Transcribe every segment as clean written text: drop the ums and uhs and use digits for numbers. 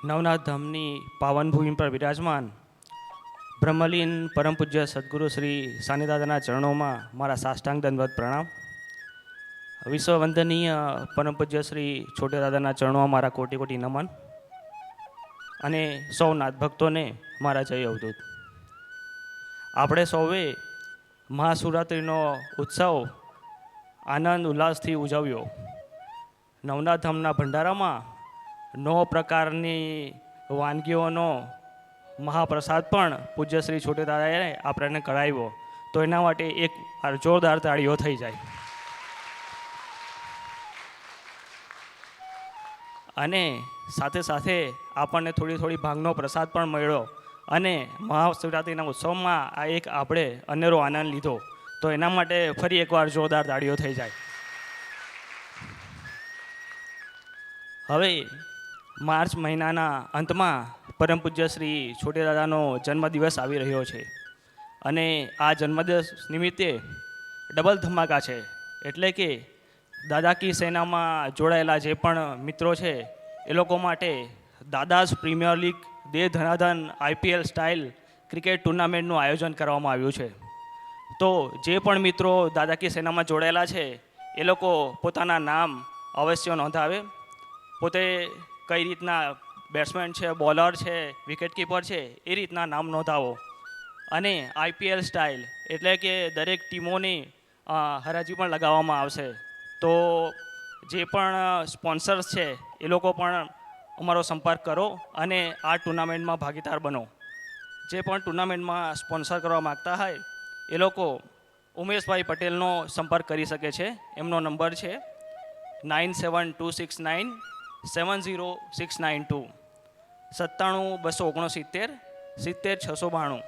નવનાથ ધામની પાવન ભૂમિ પર વિરાજમાન બ્રહ્મલીન પરમ પૂજ્ય સદગુરુ શ્રી સાનિદાદાના ચરણોમાં મારા સાષ્ટાંગ દંડવત પ્રણામ. વિશ્વવંદનીય પરમ પૂજ્ય શ્રી છોટે દાદાના ચરણોમાં મારા કોટી કોટી નમન અને સૌ નાથ ભક્તોને મારા જય અવધૂત. આપણે સૌએ મહાશિવરાત્રિનો ઉત્સવ આનંદ ઉલ્લાસથી ઉજવ્યો. નવનાથ ધામના ભંડારામાં 9 પ્રકારની વાનગીઓનો મહાપ્રસાદ પણ પૂજ્ય શ્રી છોટે દાદાએ આપણને કરાવ્યો. તો એના માટે એક જોરદાર તાળીઓ થઈ જાય. અને સાથે સાથે આપણને થોડી થોડી ભાંગનો પ્રસાદ પણ મળ્યો અને મહાશિવરાત્રિના ઉત્સવમાં આ એક આપણે અનેરો આનંદ લીધો. તો એના માટે ફરી એકવાર જોરદાર તાળીઓ થઈ જાય. હવે માર્ચ મહિનાના અંતમાં પરમ પૂજ્ય શ્રી છોટે દાદાનો જન્મદિવસ આવી રહ્યો છે અને આ જન્મદિવસ નિમિત્તે ડબલ ધમાકા છે. એટલે કે દાદા કી સેનામાં જોડાયેલા જે પણ મિત્રો છે એ લોકો માટે દાદાસ પ્રીમિયર લીગ દે ધનાધન IPL સ્ટાઇલ ક્રિકેટ ટુર્નામેન્ટનું આયોજન કરવામાં આવ્યું છે. તો જે પણ મિત્રો દાદા કી સેનામાં જોડાયેલા છે એ લોકો પોતાના નામ અવશ્ય નોંધાવે. પોતે કઈ રીતના બેટ્સમેન છે, બોલર છે, વિકેટ કીપર છે એ રીતના નામ નોંધાવો. અને IPL સ્ટાઇલ એટલે કે દરેક ટીમોની હરાજી પણ લગાવવામાં આવશે. તો જે પણ સ્પોન્સર્સ છે એ લોકો પણ અમારો સંપર્ક કરો અને આ ટુર્નામેન્ટમાં ભાગીદાર બનો. જે પણ ટુર્નામેન્ટમાં સ્પોન્સર કરવા માગતા હોય એ લોકો ઉમેશભાઈ પટેલનો સંપર્ક કરી શકે છે. એમનો નંબર છે 9726970692 97-269-70-692.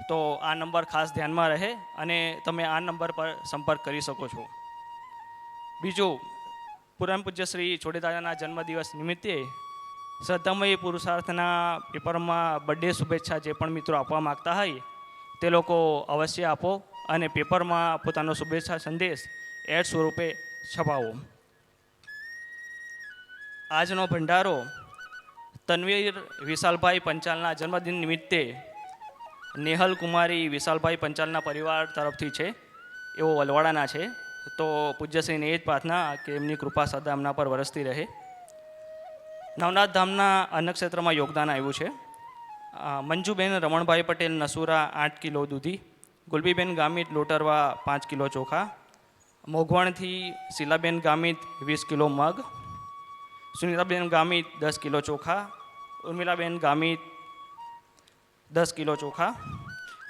તો આ નંબર ખાસ ધ્યાનમાં રહે અને તમે આ નંબર પર સંપર્ક કરી શકો છો. બીજું, પરમ પૂજ્ય શ્રી છોટે દાદાના જન્મદિવસ નિમિત્તે શ્રદ્ધામય પુરુષાર્થના પેપરમાં બર્થડે શુભેચ્છા જે પણ મિત્રો આપવા માગતા હોય તે લોકો અવશ્ય આપો અને પેપરમાં પોતાનો શુભેચ્છા સંદેશ એડ સ્વરૂપે છપાવો. આજનો ભંડારો તનવીર વિશાલભાઈ પંચાલના જન્મદિન નિમિત્તે નેહલ કુમારી વિશાલભાઈ પંચાલના પરિવાર તરફથી છે. એઓ વલવાડાના છે. તો પૂજ્યશ્રીને એ જ પ્રાર્થના કે એમની કૃપા સદા એમના પર વરસતી રહે. નવનાથ ધામના અન્નક્ષેત્રમાં યોગદાન આવ્યું છે. મંજુબેન રમણભાઈ પટેલ નસુરા 8 કિલો દૂધી, ગુલબીબેન ગામિત લોટરવા 5 કિલો ચોખા, મોઘવાણથી શીલાબેન ગામિત 20 કિલો મગ, સુનીતાબેન ગામિત 10 કિલો ચોખા, ઉર્મિલાબેન ગામિત 10 કિલો ચોખા,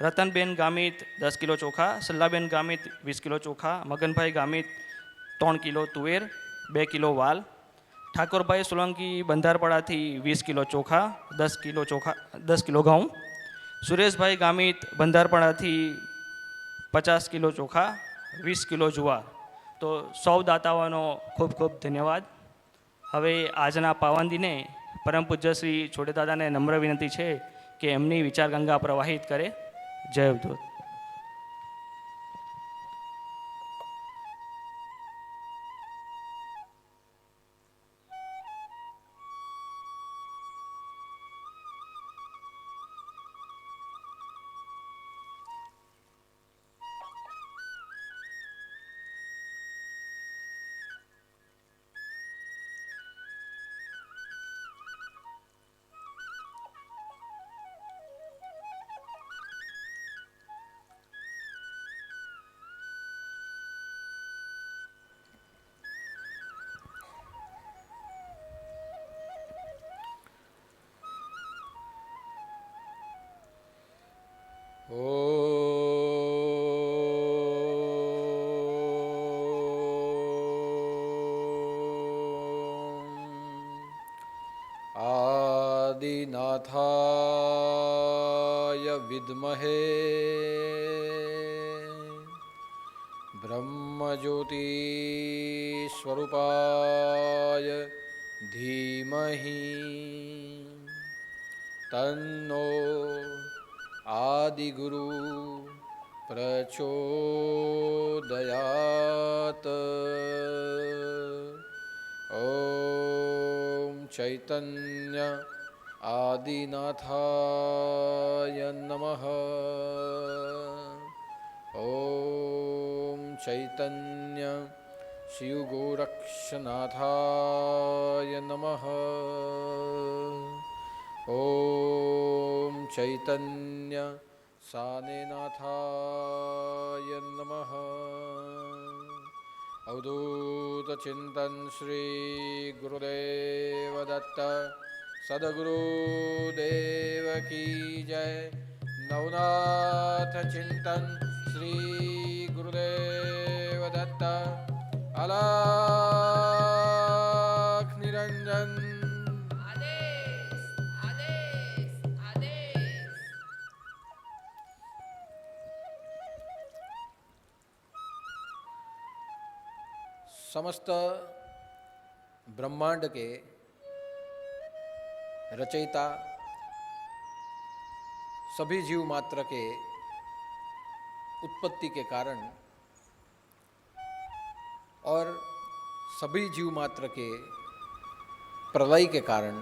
રતનબેન ગામિત 10 કિલો ચોખા, સલ્લાબેન ગામિત 20 કિલો ચોખા, મગનભાઈ ગામિત 3 કિલો તુવેર, 2 કિલો વાલ, ઠાકોરભાઈ સોલંકી બંધારપડાથી 20 કિલો ચોખા, 10 કિલો ઘઉં, સુરેશભાઈ ગામિત બંધારપડાથી 50 કિલો ચોખા, 20 કિલો જુવાર. તો સૌ દાતાઓનો ખૂબ ખૂબ ધન્યવાદ. હવે આજના પાવન દિને પરમ પૂજ્ય શ્રી છોટે દાદાને નમ્ર વિનંતી છે કે એમની વિચાર ગંગા પ્રવાહિત કરે. જય અવધૂત. आदिनाथाय विद्महे ब्रह्मज्योतिस्वरूपाय धीमहि तन्नो आदिगुरु प्रचोदयात्. ओम चैतन्य आदिनाथाय नमः। ॐ चैतन्य शिवगोरक्षनाथाय नमः। ॐ चैतन्य सानेनाथाय नमः। अवधूत चिंतन श्री गुरुदेव दत्त सदगुरुदेव की जय। नवनाथ चिंतन श्री गुरुदेव दत्त अलख निरंजन। आदेश आदेश आदेश। समस्त ब्रह्मांड के रचयिता, सभी जीव मात्र के उत्पत्ति के कारण और सभी जीव मात्र के प्रलय के कारण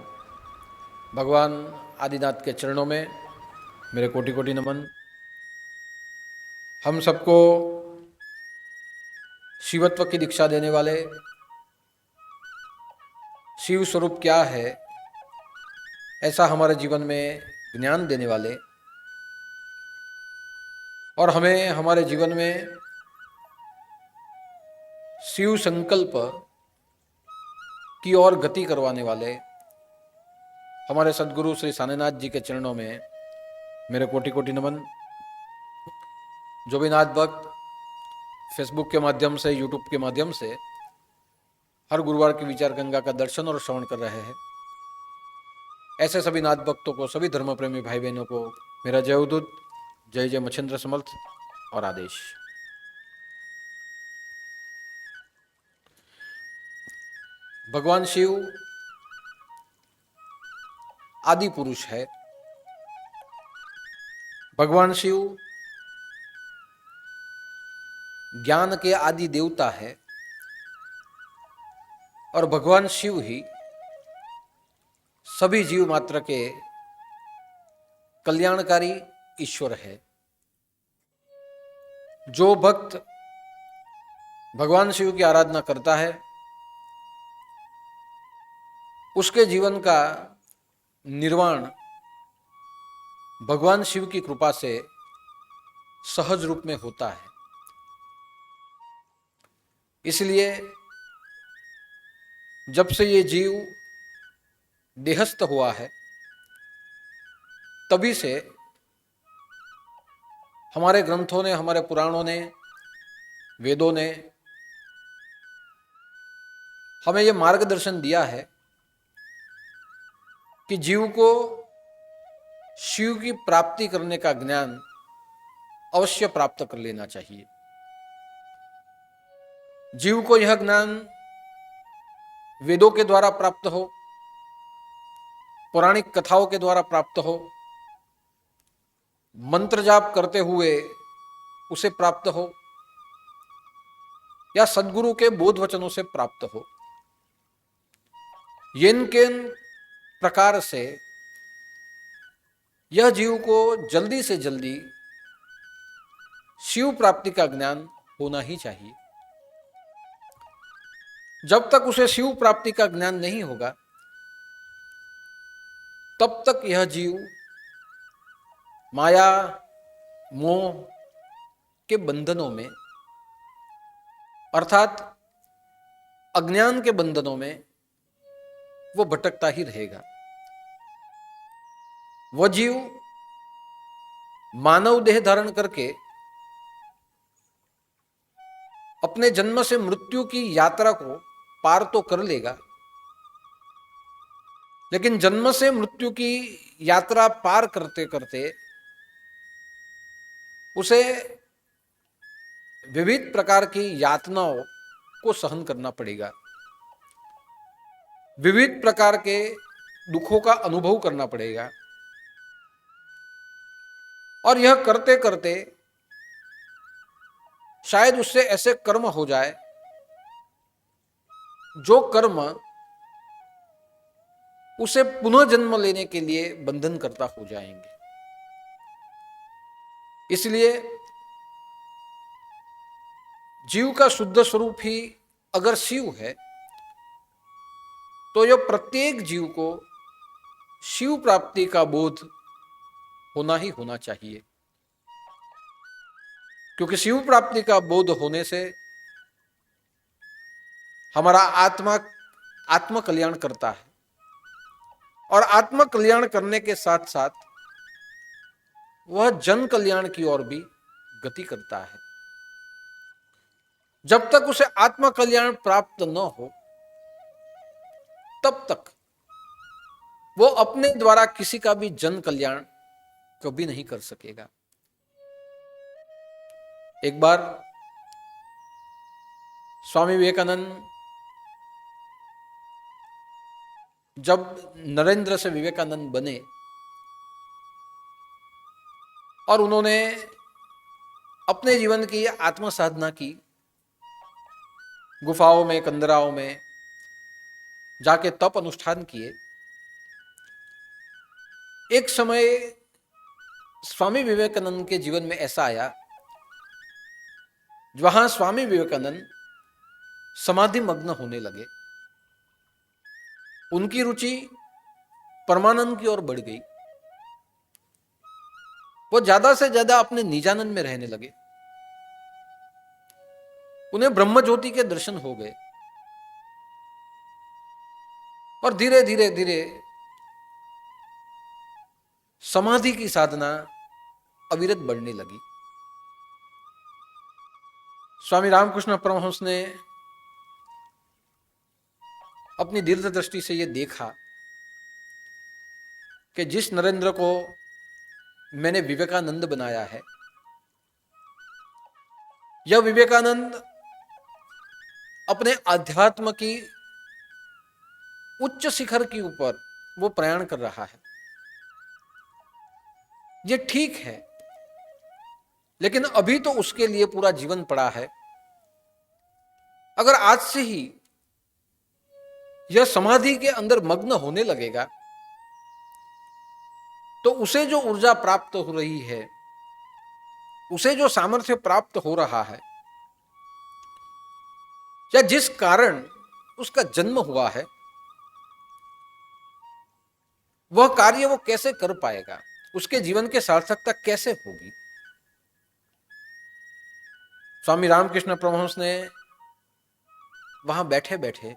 भगवान आदिनाथ के चरणों में मेरे कोटि कोटि नमन। हम सबको शिवत्व की दीक्षा देने वाले, शिव स्वरूप क्या है ऐसा हमारे जीवन में ज्ञान देने वाले और हमें हमारे जीवन में शिव संकल्प की ओर गति करवाने वाले हमारे सद्गुरु श्री सानेनाथ जी के चरणों में मेरे कोटि कोटि नमन। जो भी नाथ भक्त फेसबुक के माध्यम से, यूट्यूब के माध्यम से हर गुरुवार की विचार गंगा का दर्शन और श्रवण कर रहे हैं, ऐसे सभी नाथ भक्तों को, सभी धर्म प्रेमी भाई बहनों को मेरा जय उदूत, जय जय मच्छिंद्र समर्थ और आदेश। भगवान शिव आदि पुरुष है। भगवान शिव ज्ञान के आदि देवता है और भगवान शिव ही सभी जीव मात्र के कल्याणकारी ईश्वर है। जो भक्त भगवान शिव की आराधना करता है उसके जीवन का निर्वाण भगवान शिव की कृपा से सहज रूप में होता है। इसलिए जब से ये जीव देहस्थ हुआ है तभी से हमारे ग्रंथों ने, हमारे पुराणों ने, वेदों ने हमें यह मार्गदर्शन दिया है कि जीव को शिव की प्राप्ति करने का ज्ञान अवश्य प्राप्त कर लेना चाहिए। जीव को यह ज्ञान वेदों के द्वारा प्राप्त हो, पौराणिक कथाओं के द्वारा प्राप्त हो, मंत्र जाप करते हुए उसे प्राप्त हो या सद्गुरु के बोध वचनों से प्राप्त हो। येन केन प्रकार से यह जीव को जल्दी से जल्दी शिव प्राप्ति का ज्ञान होना ही चाहिए। जब तक उसे शिव प्राप्ति का ज्ञान नहीं होगा तब तक यह जीव माया मोह के बंधनों में अर्थात अज्ञान के बंधनों में वो भटकता ही रहेगा। वह जीव मानव देह धारण करके अपने जन्म से मृत्यु की यात्रा को पार तो कर लेगा, लेकिन जन्म से मृत्यु की यात्रा पार करते करते उसे विविध प्रकार की यातनाओं को सहन करना पड़ेगा, विविध प्रकार के दुखों का अनुभव करना पड़ेगा। और यह करते करते शायद उससे ऐसे कर्म हो जाए जो कर्म उसे पुनः जन्म लेने के लिए बंधनकर्ता हो जाएंगे। इसलिए जीव का शुद्ध स्वरूप ही अगर शिव है, तो यह प्रत्येक जीव को शिव प्राप्ति का बोध होना ही होना चाहिए, क्योंकि शिव प्राप्ति का बोध होने से हमारा आत्म कल्याण करता है, और आत्म कल्याण करने के साथ साथ वह जन कल्याण की ओर भी गति करता है। जब तक उसे आत्म कल्याण प्राप्त न हो, तब तक वो अपने द्वारा किसी का भी जन कल्याण कभी नहीं कर सकेगा। एक बार स्वामी विवेकानंद जब नरेंद्र से विवेकानंद बने और उन्होंने अपने जीवन की आत्म साधना की, गुफाओं में, कंदराओं में जाके तप अनुष्ठान किए। एक समय स्वामी विवेकानंद के जीवन में ऐसा आया वहां स्वामी विवेकानंद समाधि मग्न होने लगे। उनकी रुचि परमानंद की ओर बढ़ गई। वो ज्यादा से ज्यादा अपने निजानंद में रहने लगे। उन्हें ब्रह्म ज्योति के दर्शन हो गए और धीरे धीरे धीरे समाधि की साधना अविरत बढ़ने लगी। स्वामी रामकृष्ण परमहंस ने अपनी दीर्घ दृष्टि से यह देखा कि जिस नरेंद्र को मैंने विवेकानंद बनाया है, यह विवेकानंद अपने अध्यात्म की उच्च शिखर के ऊपर वो प्रयाण कर रहा है। ये ठीक है, लेकिन अभी तो उसके लिए पूरा जीवन पड़ा है। अगर आज से ही यह समाधि के अंदर मग्न होने लगेगा, तो उसे जो ऊर्जा प्राप्त हो रही है, उसे जो सामर्थ्य प्राप्त हो रहा है, या जिस कारण उसका जन्म हुआ है, वह कार्य वो कैसे कर पाएगा, उसके जीवन की सार्थकता कैसे होगी। स्वामी रामकृष्ण परमहंस ने वहां बैठे बैठे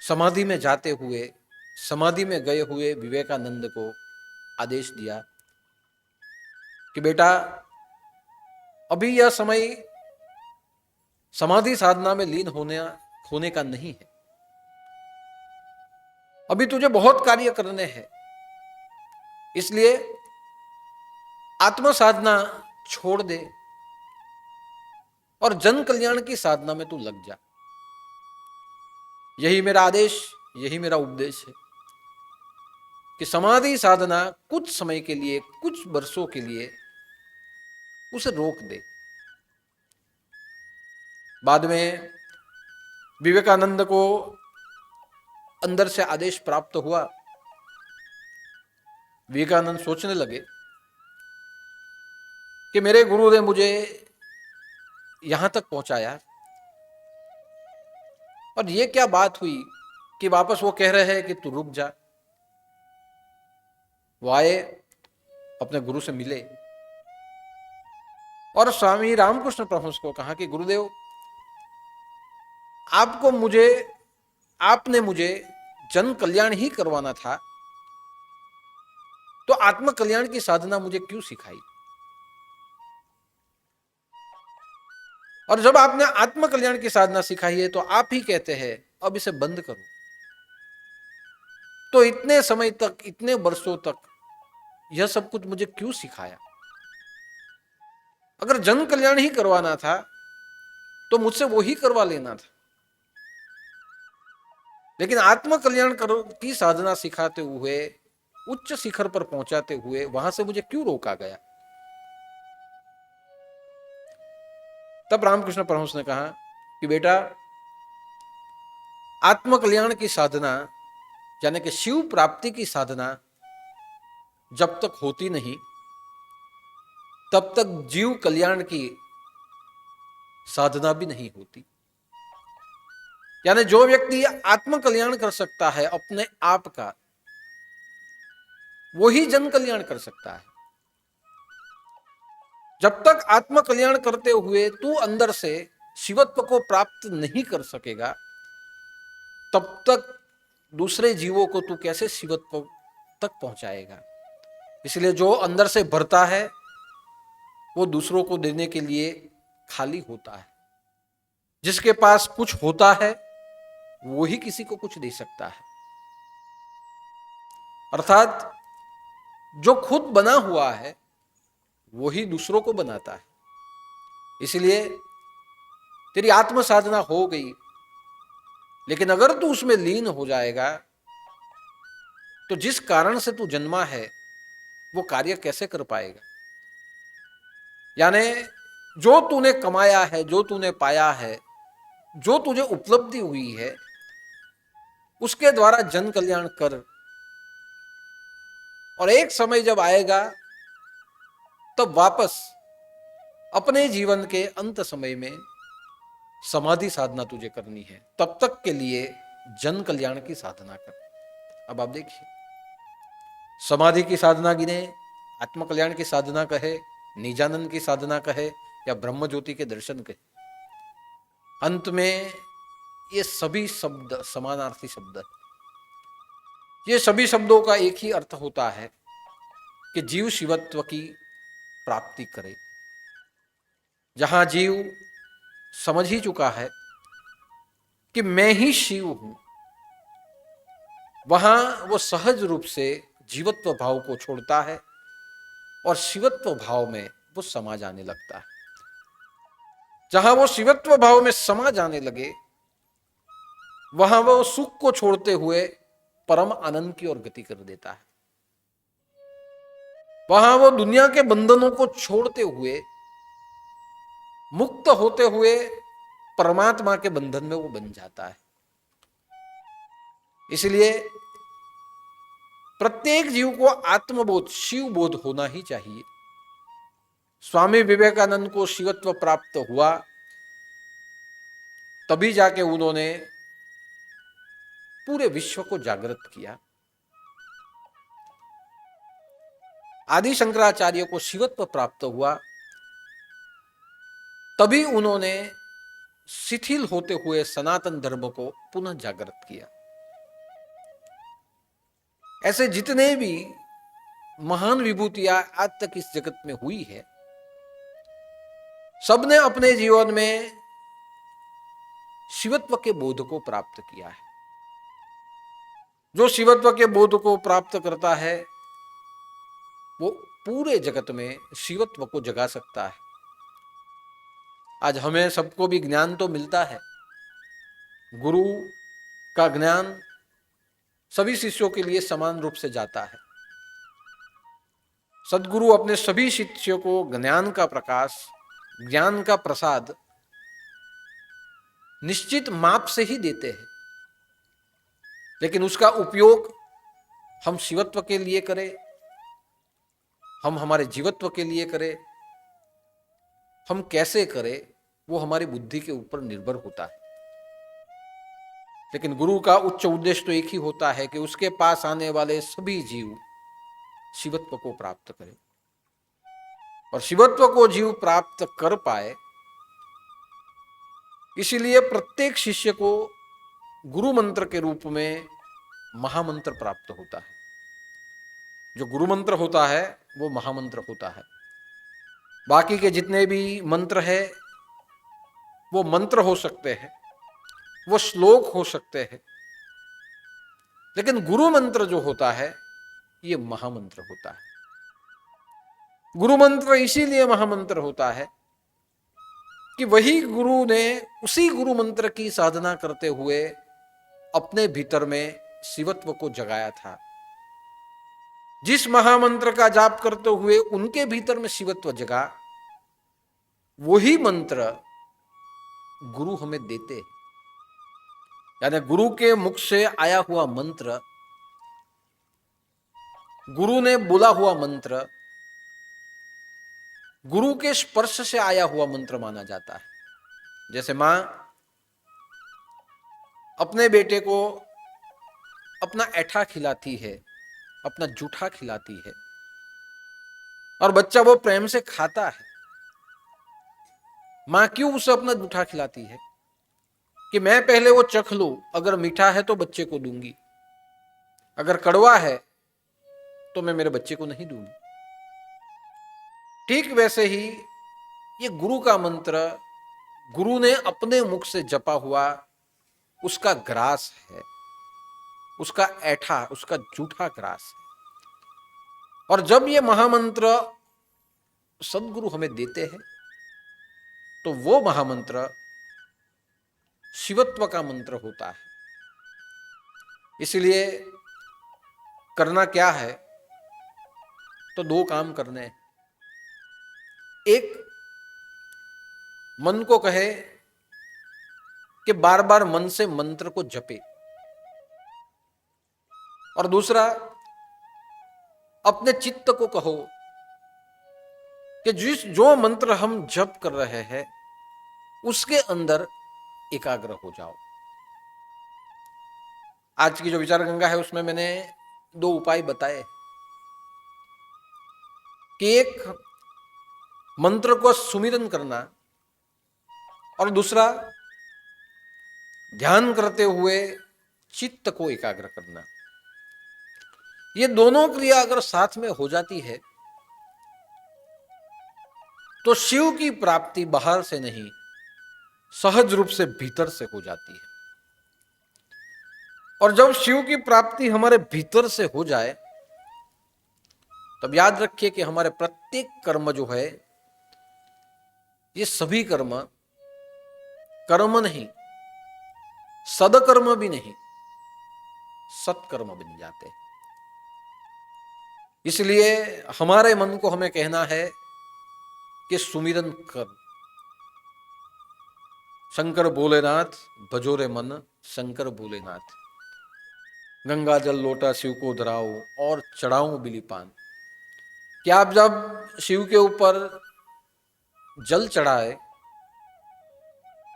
समाधि में जाते हुए, समाधि में गए हुए विवेकानंद को आदेश दिया कि बेटा, अभी यह समय समाधि साधना में लीन होने का नहीं है। अभी तुझे बहुत कार्य करने हैं, इसलिए आत्म साधना छोड़ दे और जन कल्याण की साधना में तू लग जा। यही मेरा आदेश, यही मेरा उपदेश है कि समाधि साधना कुछ समय के लिए, कुछ वर्षों के लिए उसे रोक दे। बाद में विवेकानंद को अंदर से आदेश प्राप्त हुआ। विवेकानंद सोचने लगे कि मेरे गुरु ने मुझे यहां तक पहुंचाया, और ये क्या बात हुई कि वापस वो कह रहे हैं कि तू रुक जा। वो आए, अपने गुरु से मिले और स्वामी रामकृष्ण परमहंस को कहा कि गुरुदेव, आपने मुझे जन कल्याण ही करवाना था, तो आत्म कल्याण की साधना मुझे क्यों सिखाई? और जब आपने आत्म कल्याण की साधना सिखाई है, तो आप ही कहते हैं अब इसे बंद करो। तो इतने समय तक, इतने वर्षों तक यह सब कुछ मुझे क्यों सिखाया? अगर जन कल्याण ही करवाना था तो मुझसे वो ही करवा लेना था, लेकिन आत्म कल्याण की साधना सिखाते हुए, उच्च शिखर पर पहुंचाते हुए वहां से मुझे क्यों रोका गया? तब रामकृष्ण परमहंस ने कहा कि बेटा, आत्म कल्याण की साधना यानी कि शिव प्राप्ति की साधना जब तक होती नहीं तब तक जीव कल्याण की साधना भी नहीं होती। यानी जो व्यक्ति आत्म कल्याण कर सकता है अपने आप का, वो ही जन कल्याण कर सकता है। जब तक आत्म कल्याण करते हुए तू अंदर से शिवत्व को प्राप्त नहीं कर सकेगा, तब तक दूसरे जीवों को तू कैसे शिवत्व तक पहुंचाएगा। इसलिए जो अंदर से भरता है वो दूसरों को देने के लिए खाली होता है। जिसके पास कुछ होता है वो ही किसी को कुछ दे सकता है। अर्थात जो खुद बना हुआ है वो ही दूसरों को बनाता है। इसलिए तेरी आत्म साधना हो गई, लेकिन अगर तू उसमें लीन हो जाएगा तो जिस कारण से तू जन्मा है वो कार्य कैसे कर पाएगा। यानी जो तूने कमाया है, जो तूने पाया है, जो तुझे उपलब्धि हुई है, उसके द्वारा जन कल्याण कर। और एक समय जब आएगा तब वापस अपने जीवन के अंत समय में समाधि साधना तुझे करनी है। तब तक के लिए जन कल्याण की साधना कर। अब आप देखिए, समाधि की साधना गिने, आत्म कल्याण की साधना कहे, निजानंद की साधना कहे या ब्रह्म ज्योति के दर्शन कहे, अंत में ये सभी शब्द समानार्थी शब्द है। ये सभी शब्दों का एक ही अर्थ होता है कि जीव शिवत्व की प्राप्ति करे। जहां जीव समझ ही चुका है कि मैं ही शिव हूं, वहां वो सहज रूप से जीवत्व भाव को छोड़ता है और शिवत्व भाव में वो समा जाने लगता है। जहां वो शिवत्व भाव में समा जाने लगे, वहां वो सुख को छोड़ते हुए परम आनंद की ओर गति कर देता है। वहां वो दुनिया के बंधनों को छोड़ते हुए, मुक्त होते हुए परमात्मा के बंधन में वो बन जाता है। इसलिए प्रत्येक जीव को आत्मबोध, शिव बोध होना ही चाहिए। स्वामी विवेकानंद को शिवत्व प्राप्त हुआ, तभी जाके उन्होंने पूरे विश्व को जागृत किया। आदि शंकराचार्य को शिवत्व प्राप्त हुआ, तभी उन्होंने शिथिल होते हुए सनातन धर्म को पुनः जागृत किया। ऐसे जितने भी महान विभूतियां आज तक इस जगत में हुई है, सबने अपने जीवन में शिवत्व के बोध को प्राप्त किया है। जो शिवत्व के बोध को प्राप्त करता है वो पूरे जगत में शिवत्व को जगा सकता है। आज हमें सबको भी ज्ञान तो मिलता है, गुरु का ज्ञान सभी शिष्यों के लिए समान रूप से जाता है। सद्गुरु अपने सभी शिष्यों को ज्ञान का प्रकाश, ज्ञान का प्रसाद निश्चित माप से ही देते हैं, लेकिन उसका उपयोग हम शिवत्व के लिए करें, हम हमारे जीवत्व के लिए करें, हम कैसे करें, वो हमारी बुद्धि के ऊपर निर्भर होता है। लेकिन गुरु का उच्च उद्देश्य तो एक ही होता है कि उसके पास आने वाले सभी जीव शिवत्व को प्राप्त करें। और शिवत्व को जीव प्राप्त कर पाए, इसीलिए प्रत्येक शिष्य को गुरु मंत्र के रूप में महामंत्र प्राप्त होता है। जो गुरु मंत्र होता है वो महामंत्र होता है। बाकी के जितने भी मंत्र है वो मंत्र हो सकते हैं, वो श्लोक हो सकते हैं, लेकिन गुरु मंत्र जो होता है ये महामंत्र होता है। गुरु मंत्र इसीलिए महामंत्र होता है कि वही गुरु ने उसी गुरु मंत्र की साधना करते हुए अपने भीतर में शिवत्व को जगाया था। जिस महामंत्र का जाप करते हुए उनके भीतर में शिवत्व जगा, वही मंत्र गुरु हमें देते। यानी गुरु के मुख से आया हुआ मंत्र गुरु ने बोला हुआ मंत्र गुरु के स्पर्श से आया हुआ मंत्र माना जाता है। जैसे मां अपने बेटे को अपना ऐठा खिलाती है, अपना जूठा खिलाती है, और बच्चा वो प्रेम से खाता है। मां क्यों उसे अपना जूठा खिलाती है? कि मैं पहले वो चख लूं, अगर मीठा है तो बच्चे को दूंगी, अगर कड़वा है तो मैं मेरे बच्चे को नहीं दूंगी। ठीक वैसे ही ये गुरु का मंत्र गुरु ने अपने मुख से जपा हुआ उसका ग्रास है, उसका ऐठा, उसका जूठा ग्रास है। और जब ये महामंत्र सदगुरु हमें देते हैं तो वो महामंत्र शिवत्व का मंत्र होता है। इसलिए करना क्या है, तो दो काम करने हैं। एक, मन को कहे कि बार बार मन से मंत्र को जपे, और दूसरा अपने चित्त को कहो कि जो मंत्र हम जप कर रहे हैं उसके अंदर एकाग्र हो जाओ। आज की जो विचार गंगा है उसमें मैंने दो उपाय बताए कि एक मंत्र को सुमिरन करना और दूसरा ध्यान करते हुए चित्त को एकाग्र करना। ये दोनों क्रिया अगर साथ में हो जाती है तो शिव की प्राप्ति बाहर से नहीं, सहज रूप से भीतर से हो जाती है। और जब शिव की प्राप्ति हमारे भीतर से हो जाए तब याद रखिए कि हमारे प्रत्येक कर्म जो है, ये सभी कर्म कर्म नहीं, सदकर्म भी नहीं, सत्कर्म बन जाते हैं। इसलिए हमारे मन को हमें कहना है कि सुमिरन कर। शंकर भोलेनाथ भजोरे मन, शंकर भोलेनाथ। गंगा जल लोटा शिव को धराओ और चढ़ाऊं बिलीपान। क्या आप जब शिव के ऊपर जल चढ़ाए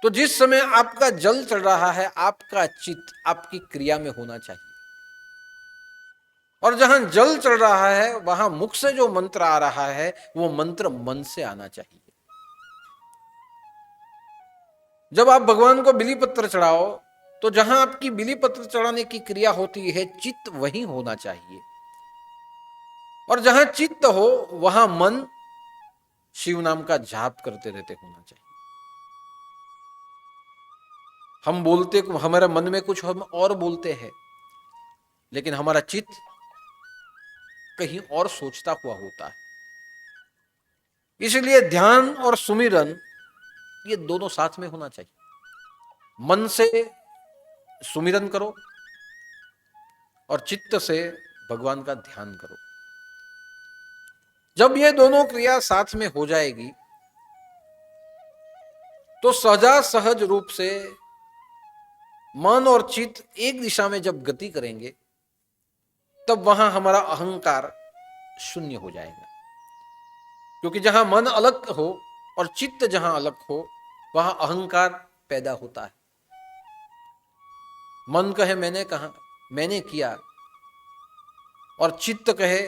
तो जिस समय आपका जल चढ़ रहा है आपका चित्त आपकी क्रिया में होना चाहिए, और जहां जल चढ़ रहा है वहां मुख से जो मंत्र आ रहा है वो मंत्र मन से आना चाहिए। जब आप भगवान को बिली पत्र चढ़ाओ तो जहां आपकी बिली पत्र चढ़ाने की क्रिया होती है चित्त वहीं होना चाहिए, और जहां चित्त हो वहां मन शिव नाम का जाप करते रहते होना चाहिए। हम बोलते, हमारे मन में कुछ हम और बोलते हैं लेकिन हमारा चित्त कहीं और सोचता हुआ होता है। इसलिए ध्यान और सुमिरन ये दोनों साथ में होना चाहिए। मन से सुमिरन करो और चित्त से भगवान का ध्यान करो। जब ये दोनों क्रिया साथ में हो जाएगी तो सहजा सहज रूप से मन और चित्त एक दिशा में जब गति करेंगे तब वहां हमारा अहंकार शून्य हो जाएगा। क्योंकि जहां मन अलग हो और चित्त जहां अलग हो वहां अहंकार पैदा होता है। मन कहे मैंने कहा, मैंने किया, और चित्त कहे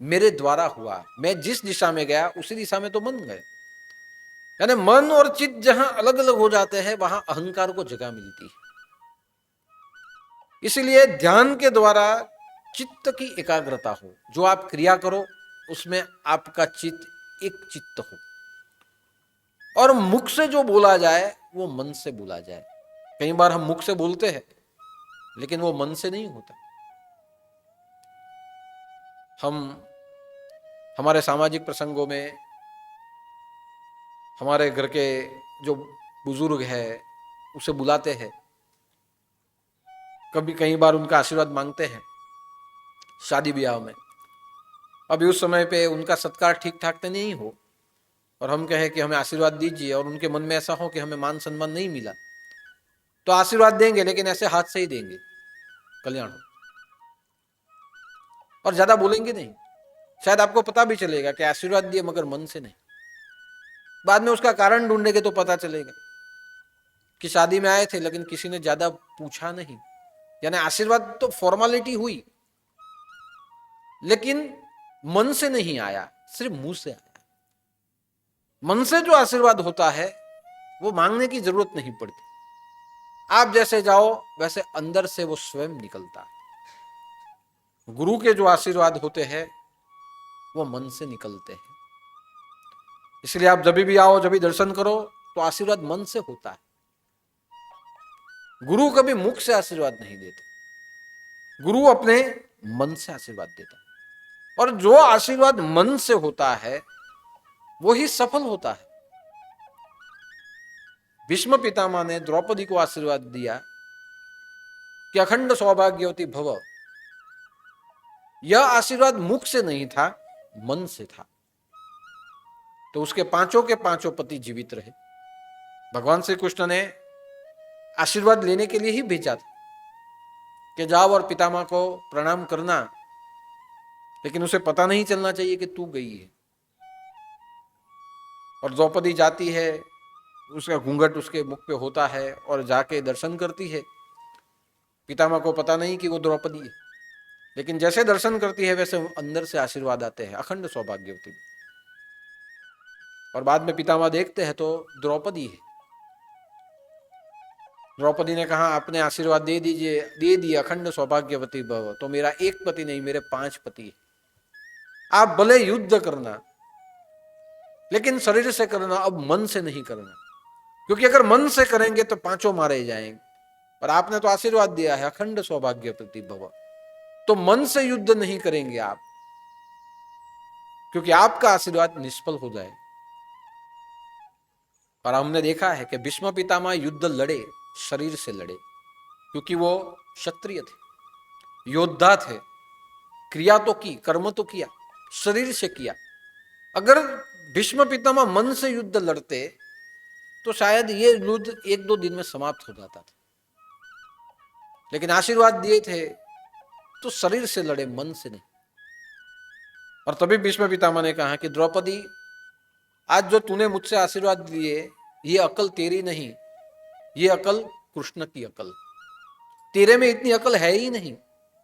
मेरे द्वारा हुआ, मैं जिस दिशा में गया उसी दिशा में तो मन गए। यानी मन और चित्त जहां अलग अलग हो जाते हैं वहां अहंकार को जगह मिलती है। इसलिए ध्यान के द्वारा चित्त की एकाग्रता हो, जो आप क्रिया करो उसमें आपका चित्त एक चित्त हो, और मुख से जो बोला जाए वो मन से बोला जाए। कई बार हम मुख से बोलते हैं लेकिन वो मन से नहीं होता। हम हमारे सामाजिक प्रसंगों में हमारे घर के जो बुजुर्ग है उसे बुलाते हैं, कभी कई बार उनका आशीर्वाद मांगते हैं शादी ब्याह में। अभी उस समय पे उनका सत्कार ठीक ठाक तो नहीं हो और हम कहें कि हमें आशीर्वाद दीजिए, और उनके मन में ऐसा हो कि हमें मान सम्मान नहीं मिला, तो आशीर्वाद देंगे लेकिन ऐसे हाथ से ही देंगे, कल्याण हो। और ज्यादा बोलेंगे नहीं। शायद आपको पता भी चलेगा कि आशीर्वाद दिए मगर मन से नहीं। बाद में उसका कारण ढूंढेंगे तो पता चलेगा कि शादी में आए थे लेकिन किसी ने ज्यादा पूछा नहीं, यानी आशीर्वाद तो फॉर्मेलिटी हुई लेकिन मन से नहीं आया, सिर्फ मुंह से आया। मन से जो आशीर्वाद होता है वो मांगने की जरूरत नहीं पड़ती। आप जैसे जाओ वैसे अंदर से वो स्वयं निकलता है। गुरु के जो आशीर्वाद होते हैं वो मन से निकलते हैं। इसलिए आप जब भी आओ, जब भी दर्शन करो तो आशीर्वाद मन से होता है। गुरु कभी मुख से आशीर्वाद नहीं देते, गुरु अपने मन से आशीर्वाद देता है। और जो आशीर्वाद मन से होता है वो ही सफल होता है। भीष्म पितामह ने द्रौपदी को आशीर्वाद दिया कि अखंड सौभाग्यवती भव। यह आशीर्वाद मुख से नहीं था, मन से था। तो उसके पांचों के पांचों पति जीवित रहे। भगवान श्री कृष्ण ने आशीर्वाद लेने के लिए ही भेजा था कि जाओ और पितामह को प्रणाम करना, लेकिन उसे पता नहीं चलना चाहिए कि तू गई है। और द्रौपदी जाती है, उसका घूंघट उसके मुख पे होता है और जाके दर्शन करती है। पितामह को पता नहीं कि वो द्रौपदी है, लेकिन जैसे दर्शन करती है वैसे अंदर से आशीर्वाद आते हैं, अखंड सौभाग्यवती। और बाद में पितामह देखते हैं तो द्रौपदी है। द्रौपदी ने कहा आपने आशीर्वाद दे दिए अखंड सौभाग्यवती भव, तो मेरा एक पति नहीं मेरे 5 पति है। आप भले युद्ध करना लेकिन शरीर से करना, अब मन से नहीं करना, क्योंकि अगर मन से करेंगे तो 5 मारे जाएंगे। पर आपने तो आशीर्वाद दिया है अखंड सौभाग्यवती भव, तो मन से युद्ध नहीं करेंगे आप, क्योंकि आपका आशीर्वाद निष्फल हो जाए। और हमने देखा है कि भीष्म पितामह युद्ध लड़े, शरीर से लड़े, क्योंकि वो क्षत्रिय थे, योद्धा थे। क्रिया तो की, कर्म तो किया, शरीर से किया। अगर भीष्म पितामह मन से युद्ध लड़ते तो शायद ये युद्ध 1-2 दिन में समाप्त हो जाता था। लेकिन आशीर्वाद दिए थे तो शरीर से लड़े, मन से नहीं। और तभी भीष्म पितामह ने कहा कि द्रौपदी, आज जो तूने मुझसे आशीर्वाद लिए ये अकल तेरी नहीं, ये अकल कृष्ण की अकल। तेरे में इतनी अकल है ही नहीं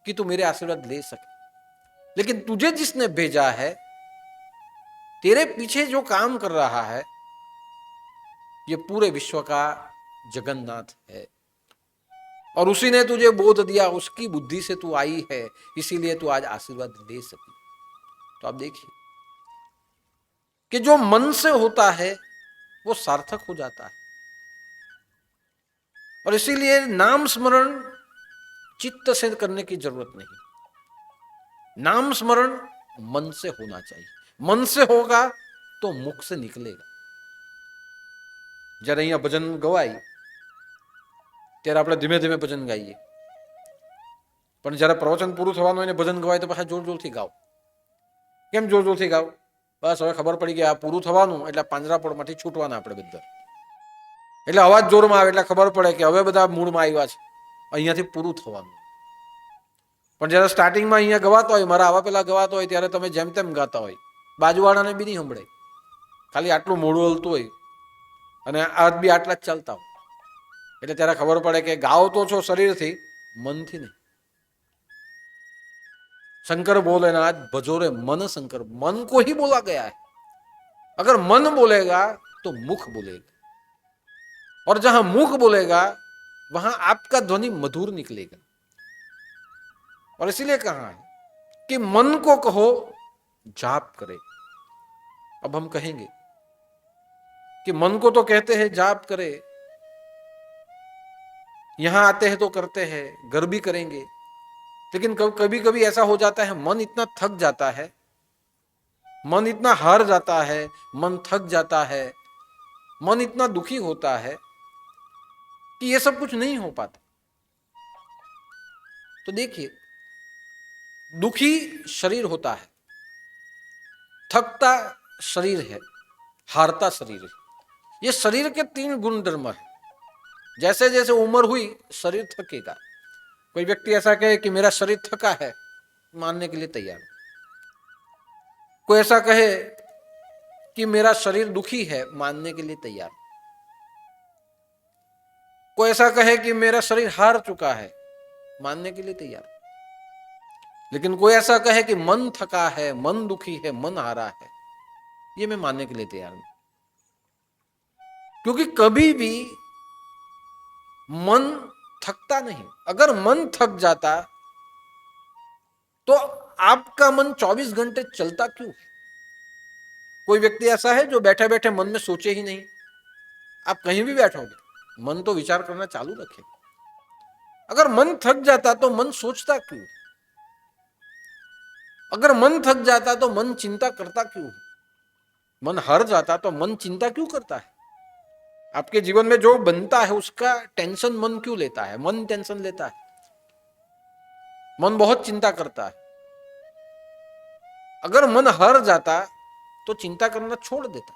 कि तू मेरे आशीर्वाद ले सके। लेकिन तुझे जिसने भेजा है, तेरे पीछे जो काम कर रहा है, ये पूरे विश्व का जगन्नाथ है। और उसी ने तुझे बोध दिया, उसकी बुद्धि से तू आई है, इसीलिए तू आज आशीर्वाद ले सकी। तो आप देखिए कि जो मन से होता है वो सार्थक हो जाता है। और इसीलिए नाम स्मरण चित्त से करने की जरूरत नहीं, नाम स्मरण मन से होना चाहिए। मन से होगा तो मुख से निकलेगा। जरा અહીંયા ભજન ગવાય ત્યારે આપણે ધીમે ધીમે ભજન ગાઈએ, પણ જ્યારે પ્રવચન પૂરું થવાનું હોય ને ભજન ગવાય તો પાછા જોર જોરથી ગાઓ. કેમ જોર જોરથી ગાઓ? બસ હવે ખબર પડી કે આ પૂરું થવાનું એટલે પાંજરાપોળમાંથી છૂટવાના આપણે બધા, એટલે અવાજ જોરમાં આવે એટલે ખબર પડે કે હવે બધા મૂળમાં આવ્યા છે, અહીંયાથી પૂરું થવાનું. પણ જ્યારે સ્ટાર્ટિંગમાં અહીંયા ગવાતો હોય, મારા આવા પેલા ગવાતો હોય ત્યારે તમે જેમ તેમ ગાતા હોય, બાજુવાળાને બી નહીં સંભળાય, ખાલી આટલું મોઢું હલતું હોય અને હાથ બી આટલા જ ચાલતા હોય, એટલે ત્યારે ખબર પડે કે ગાઓ તો છો શરીરથી, મનથી નહીં. शंकर बोले ना आज भजो रे मन शंकर, मन को ही बोला गया है. अगर मन बोलेगा तो मुख बोलेगा, और जहां मुख बोलेगा वहां आपका ध्वनि मधुर निकलेगा. और इसीलिए कहा है कि मन को कहो जाप करे. अब हम कहेंगे कि मन को तो कहते हैं जाप करे, यहां आते हैं तो करते हैं, घर भी करेंगे, लेकिन कभी कभी ऐसा हो जाता है मन इतना थक जाता है, मन इतना हार जाता है, मन थक जाता है, मन इतना दुखी होता है कि ये सब कुछ नहीं हो पाता. तो देखिए, दुखी शरीर होता है, थकता शरीर है, हारता शरीर है. ये शरीर के 3 गुणधर्म है. जैसे जैसे उम्र हुई शरीर थकेगा. कोई व्यक्ति ऐसा कहे कि मेरा शरीर थका है, मानने के लिए तैयार हूं। कोई ऐसा कहे कि मेरा शरीर दुखी है, मानने के लिए तैयार हूं। कोई ऐसा कहे कि मेरा शरीर हार चुका है, मानने के लिए तैयार हूं। लेकिन कोई ऐसा कहे कि मन थका है, मन दुखी है, मन हारा है, ये मैं मानने के लिए तैयार नहीं। क्योंकि कभी भी मन थकता नहीं। अगर मन थक जाता तो आपका मन 24 घंटे चलता क्यों? कोई व्यक्ति ऐसा है जो बैठे बैठे मन में सोचे ही नहीं। आप कहीं भी बैठोगे, मन तो विचार करना चालू रखे। अगर मन थक जाता तो मन सोचता क्यों? अगर मन थक जाता तो मन चिंता करता क्यों? मन हार जाता तो मन चिंता क्यों करता है? आपके जीवन में जो बनता है उसका टेंशन मन क्यों लेता है? मन टेंशन लेता है, मन बहुत चिंता करता है। अगर मन हार जाता तो चिंता करना छोड़ देता,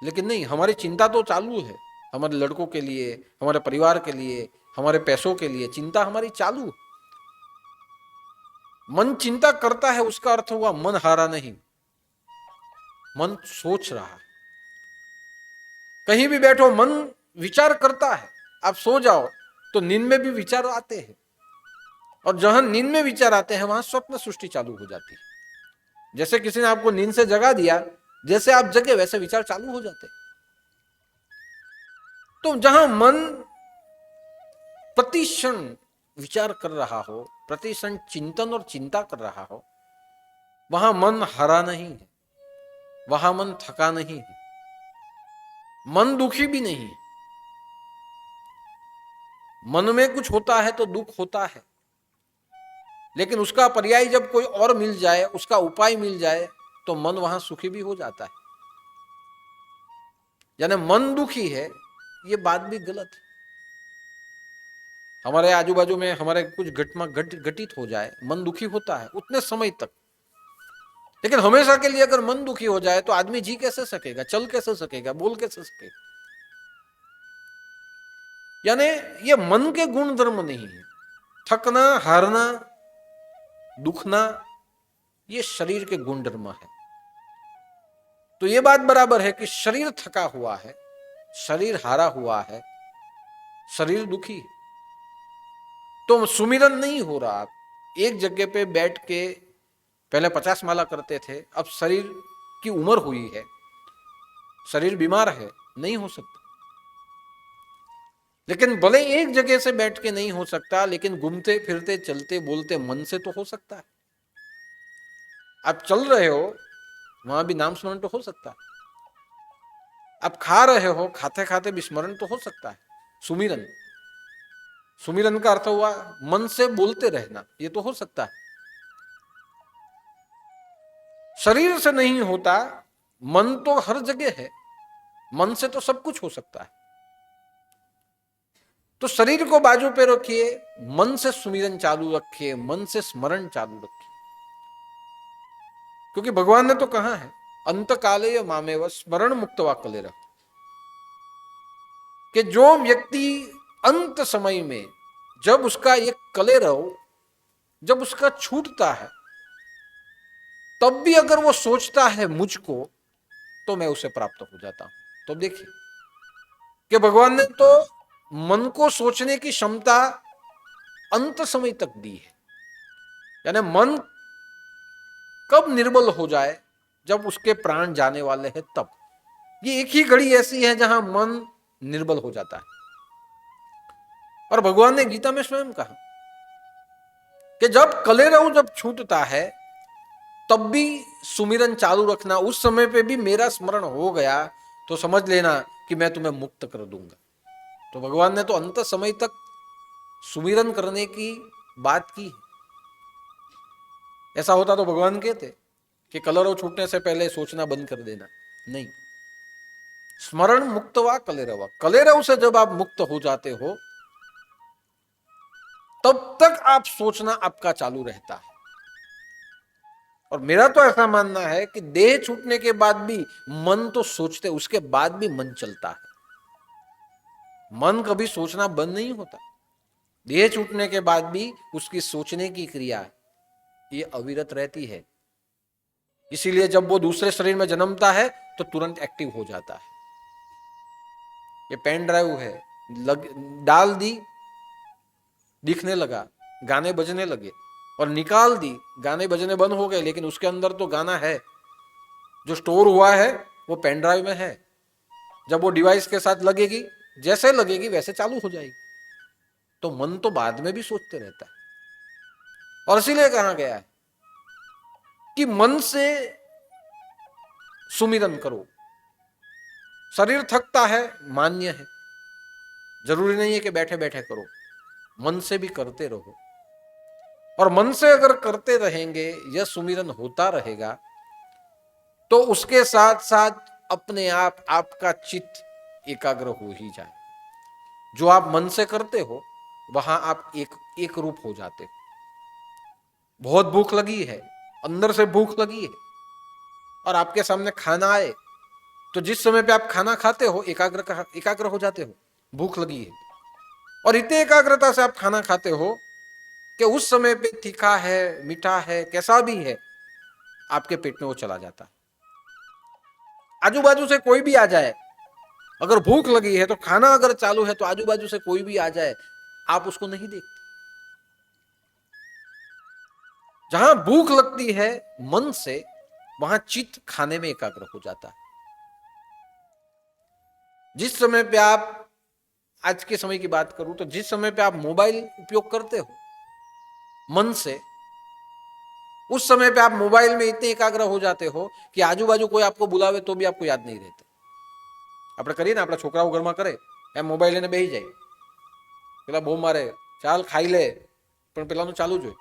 लेकिन नहीं, हमारी चिंता तो चालू है। हमारे लड़कों के लिए, हमारे परिवार के लिए, हमारे पैसों के लिए चिंता हमारी चालू है। मन चिंता करता है, उसका अर्थ हुआ मन हारा नहीं, मन सोच रहा है। कहीं भी बैठो मन विचार करता है। आप सो जाओ तो नींद में भी विचार आते हैं, और जहां नींद में विचार आते हैं वहां स्वप्न सृष्टि चालू हो जाती है। जैसे किसी ने आपको नींद से जगा दिया, जैसे आप जगे वैसे विचार चालू हो जाते। तो जहां मन प्रतिक्षण विचार कर रहा हो, प्रतिक्षण चिंतन और चिंता कर रहा हो, वहां मन हरा नहीं है, वहां मन थका नहीं है, मन दुखी भी नहीं है। मन में कुछ होता है तो दुख होता है, लेकिन उसका पर्याय जब कोई और मिल जाए, उसका उपाय मिल जाए, तो मन वहां सुखी भी हो जाता है। यानी मन दुखी है, ये बात भी गलत है। हमारे आजू बाजू में हमारे कुछ घटना घटित हो जाए, मन दुखी होता है उतने समय तक, लेकिन हमेशा के लिए अगर मन दुखी हो जाए तो आदमी जी कैसे सकेगा, चल कैसे सकेगा, बोल कैसे सकेगा? यानी ये मन के गुण धर्म नहीं है। थकना, हारना, दुखना, ये शरीर के गुण धर्म है। तो ये बात बराबर है कि शरीर थका हुआ है, शरीर हारा हुआ है, शरीर दुखी है, तो सुमिरन नहीं हो रहा। आप एक जगह पे बैठ के पहले 50 माला करते थे, अब शरीर की उम्र हुई है, शरीर बीमार है, नहीं हो सकता। लेकिन भले एक जगह से बैठ के नहीं हो सकता, लेकिन घूमते फिरते चलते बोलते मन से तो हो सकता है। आप चल रहे हो, वहां भी नाम स्मरण तो हो सकता है। आप खा रहे हो, खाते खाते भी स्मरण तो हो सकता है। सुमिरन, सुमिरन का अर्थ हुआ मन से बोलते रहना, ये तो हो सकता है। शरीर से नहीं होता, मन तो हर जगह है, मन से तो सब कुछ हो सकता है। तो शरीर को बाजू पे रखिए, मन से सुमिरन चालू रखिए, मन से स्मरण चालू रखिए। क्योंकि भगवान ने तो कहा है, अंत काले मामेव स्मरण मुक्त वा कलेर, कि जो व्यक्ति अंत समय में जब उसका ये कलेरव जब उसका छूटता है, तब भी अगर वो सोचता है मुझको, तो मैं उसे प्राप्त हो जाता हूं। तो देखिए कि भगवान ने तो मन को सोचने की क्षमता अंत समय तक दी है। यानी मन कब निर्बल हो जाए, जब उसके प्राण जाने वाले हैं तब। ये एक ही घड़ी ऐसी है जहां मन निर्बल हो जाता है। और भगवान ने गीता में स्वयं कहा कि जब कलेरव जब छूटता है, तब भी सुमिरन चालू रखना। उस समय पे भी मेरा स्मरण हो गया तो समझ लेना कि मैं तुम्हें मुक्त कर दूंगा। तो भगवान ने तो अंत समय तक सुमिरन करने की बात की है। ऐसा होता तो भगवान कहते कि कलेरव छूटने से पहले सोचना बंद कर देना, नहीं। स्मरण मुक्तवा कलेरव, कलेरव से जब आप मुक्त हो जाते हो, तब तक आप सोचना आपका चालू रहता है। और मेरा तो ऐसा मानना है कि देह छूटने के बाद भी मन तो सोचते, उसके बाद भी मन चलता है। मन कभी सोचना बंद नहीं होता। देह छूटने के बाद भी उसकी सोचने की क्रिया है। ये अविरत रहती है। इसीलिए जब वो दूसरे शरीर में जन्मता है तो तुरंत एक्टिव हो जाता है। ये पेन ड्राइव है, डाल दी, दिखने लगा, गाने बजने लगे, और निकाल दी, गाने बजने बंद हो गए, लेकिन उसके अंदर तो गाना है, जो स्टोर हुआ है वो पेन ड्राइव में है। जब वो डिवाइस के साथ लगेगी, जैसे लगेगी वैसे चालू हो जाएगी। तो मन तो बाद में भी सोचते रहता है, और इसीलिए कहा गया है कि मन से सुमिरन करो। शरीर थकता है, मान्य है, जरूरी नहीं है कि बैठे बैठे करो, मन से भी करते रहो। और मन से अगर करते रहेंगे, यह सुमिरन होता रहेगा, तो उसके साथ साथ अपने आप आपका चित्त एकाग्र हो ही जाए। जो आप मन से करते हो वहां आप एक रूप हो जाते हो। बहुत भूख लगी है, अंदर से भूख लगी है, और आपके सामने खाना आए, तो जिस समय पे आप खाना खाते हो एकाग्र हो जाते हो। भूख लगी है और इतने एकाग्रता से आप खाना खाते हो कि उस समय पे तीखा है, मीठा है, कैसा भी है, आपके पेट में वो चला जाता है। आजू बाजू से कोई भी आ जाए, अगर भूख लगी है तो खाना अगर चालू है तो आजू बाजू से कोई भी आ जाए, आप उसको नहीं देखते। जहां भूख लगती है मन से, वहां चित्त खाने में एकाग्र हो जाता है। जिस समय पे आप, आज के समय की बात करूं तो जिस समय पे आप मोबाइल उपयोग करते हो मन से, उस समय पे आप मोबाइल में इतने एकाग्र हो जाते हो कि आजू बाजू कोई आपको बुलावे तो भी आपको याद नहीं रहते। આપણે કરીએ ને, આપણા છોકરાઓ ઘરમાં કરે એમ, મોબાઈલ લઈને બેસી જાય, પેલા બહુ મારે, ચાલ ખાઈ લે, પણ પેલાનું ચાલુ જ હોય,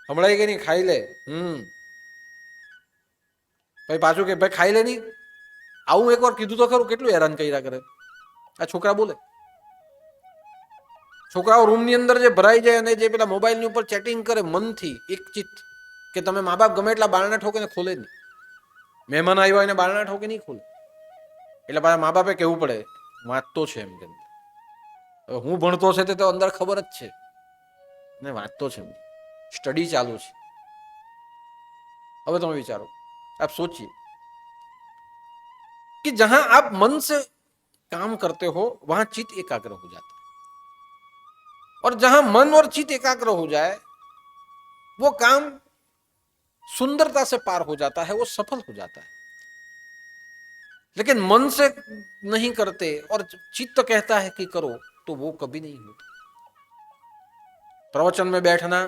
હમણાં કે નહીં ખાઈ લે, ભાઈ પાછું કે ભાઈ ખાઈ લે નહીં, આવું એકવાર કીધું તો ખરું, કેટલું હેરાન કર્યા કરે આ છોકરા બોલે। છોકરાઓ રૂમની અંદર જે ભરાઈ જાય અને જે પેલા મોબાઈલની ઉપર ચેટિંગ કરે મનથી એક ચિત્ત, કે તમે મા બાપ ગમે એટલા બારણા ઠોકે ને ખોલે નહીં, મહેમાન આવ્યા એને બારણા ઠોકે નહીં ખોલે, એટલે પાછા મા બાપે કહેવું પડે વાંચતો છે એમ કે, હું ભણતો છે તે તો અંદર ખબર જ છે ને, વાંચતો છે, સ્ટડી ચાલુ છે। હવે તમે વિચારો, आप सोचिए कि जहां आप मन से काम करते हो वहां चित्त एकाग्र हो जाता है, और जहां मन और चित्त एकाग्र हो जाए वो काम सुंदरता से पार हो जाता है, वो सफल हो जाता है। लेकिन मन से नहीं करते और चित्त कहता है कि करो, तो वो कभी नहीं होता। प्रवचन में बैठना,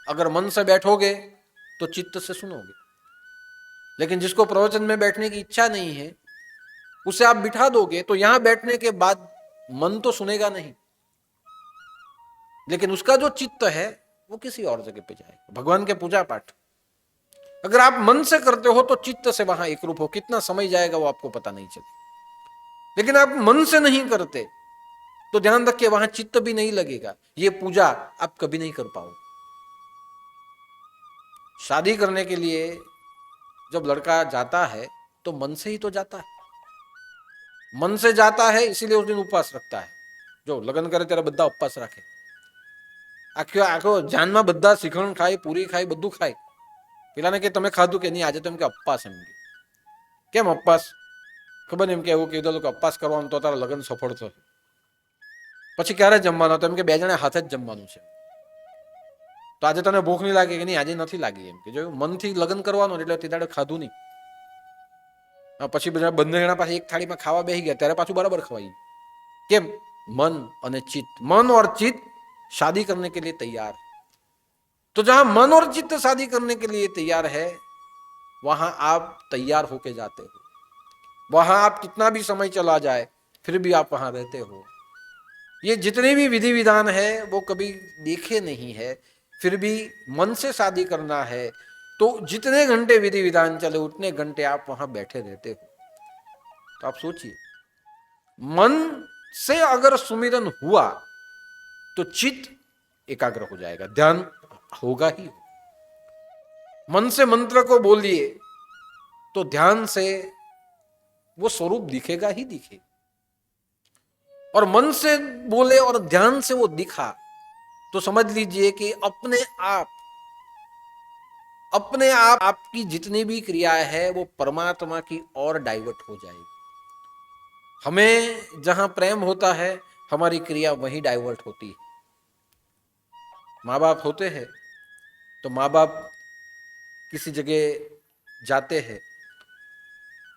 अगर मन से बैठोगे तो चित्त से सुनोगे, लेकिन जिसको प्रवचन में बैठने की इच्छा नहीं है उसे आप बिठा दोगे तो यहां बैठने के बाद मन तो सुनेगा नहीं, लेकिन उसका जो चित्त है वो किसी और जगह पे जाएगा। भगवान के पूजा पाठ अगर आप मन से करते हो तो चित्त से वहां एक रूप हो, कितना समय जाएगा वो आपको पता नहीं चले। लेकिन आप मन से नहीं करते तो ध्यान रखिए वहां चित्त भी नहीं लगेगा, ये पूजा आप कभी नहीं कर पाओगे। शादी करने के लिए जब लड़का जाता है तो मन से ही तो जाता है, मन से जाता है, इसीलिए उस दिन उपवास रखता है। जो लग्न करे त्यारे बधा उपवास राखे, आखो आखो जान में बधा श्रीखंड खाए, पूरी खाए, बधु खाए। पेलाने के तमे खाधु के नहीं, आज तो एम के उपवास, एम के केम उपवास, खबर नहीं एम के एवुं कीधुं के उपवास करवानुं तो तारा लग्न सफल थशे। पछी क्यारे जमवानो, तो एम के बे जणे हाथे ज जमवानुं छे, तो आज तने भूख नहीं लागे कि नहीं, आज नहीं लागी, एम के जो मन थी लग्न करवानो एटले ते दाड़े खाधुं नहीं। પછી બધા બંને જણા પાસે એક થાળીમાં ખાવા બેસી ગયા ત્યારે પાછું બરાબર ખવાઈ। કેમ? मन અને चित्त, मन और चित्त शादी करने के लिए तैयार है। तो जहां मन और चित्त शादी करने के लिए तैयार है वहां आप तैयार होके जाते हो, वहां आप कितना भी समय चला जाए फिर भी आप वहां रहते हो। ये जितने भी विधि विधान है वो कभी देखे नहीं है, फिर भी मन से शादी करना है तो जितने घंटे विधि विधान चले उतने घंटे आप वहां बैठे रहते हो। तो आप सोचिए, मन से अगर सुमिरन हुआ तो चित्त एकाग्र हो जाएगा, ध्यान होगा ही। मन से मंत्र को बोलिए तो ध्यान से वो स्वरूप दिखेगा ही दिखेगा, और मन से बोले और ध्यान से वो दिखा तो समझ लीजिए कि अपने आप अपने आप आपकी जितनी भी क्रियाएं है वो परमात्मा की ओर डाइवर्ट हो जाएगी। हमें जहां प्रेम होता है हमारी क्रिया वहीं डाइवर्ट होती है। माँ बाप होते हैं तो माँ बाप किसी जगह जाते हैं,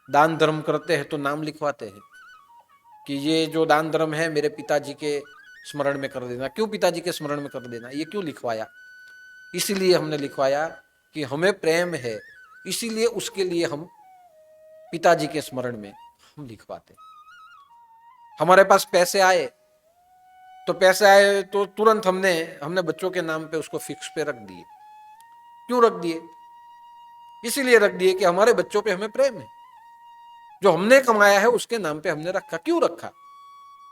दान धर्म करते हैं तो नाम लिखवाते हैं कि ये जो दान धर्म है मेरे पिताजी के स्मरण में कर देना। क्यों पिताजी के स्मरण में कर देना, ये क्यों लिखवाया? इसीलिए हमने लिखवाया कि हमें प्रेम है, इसीलिए उसके लिए हम पिताजी के स्मरण में हम लिखवाते। हमारे पास पैसे आए तो तुरंत हमने बच्चों के नाम पे उसको फिक्स पे रख दिए। क्यों रख दिए? इसीलिए रख दिए कि हमारे बच्चों पे हमें प्रेम है, जो हमने कमाया है उसके नाम पे हमने रखा। क्यों रखा?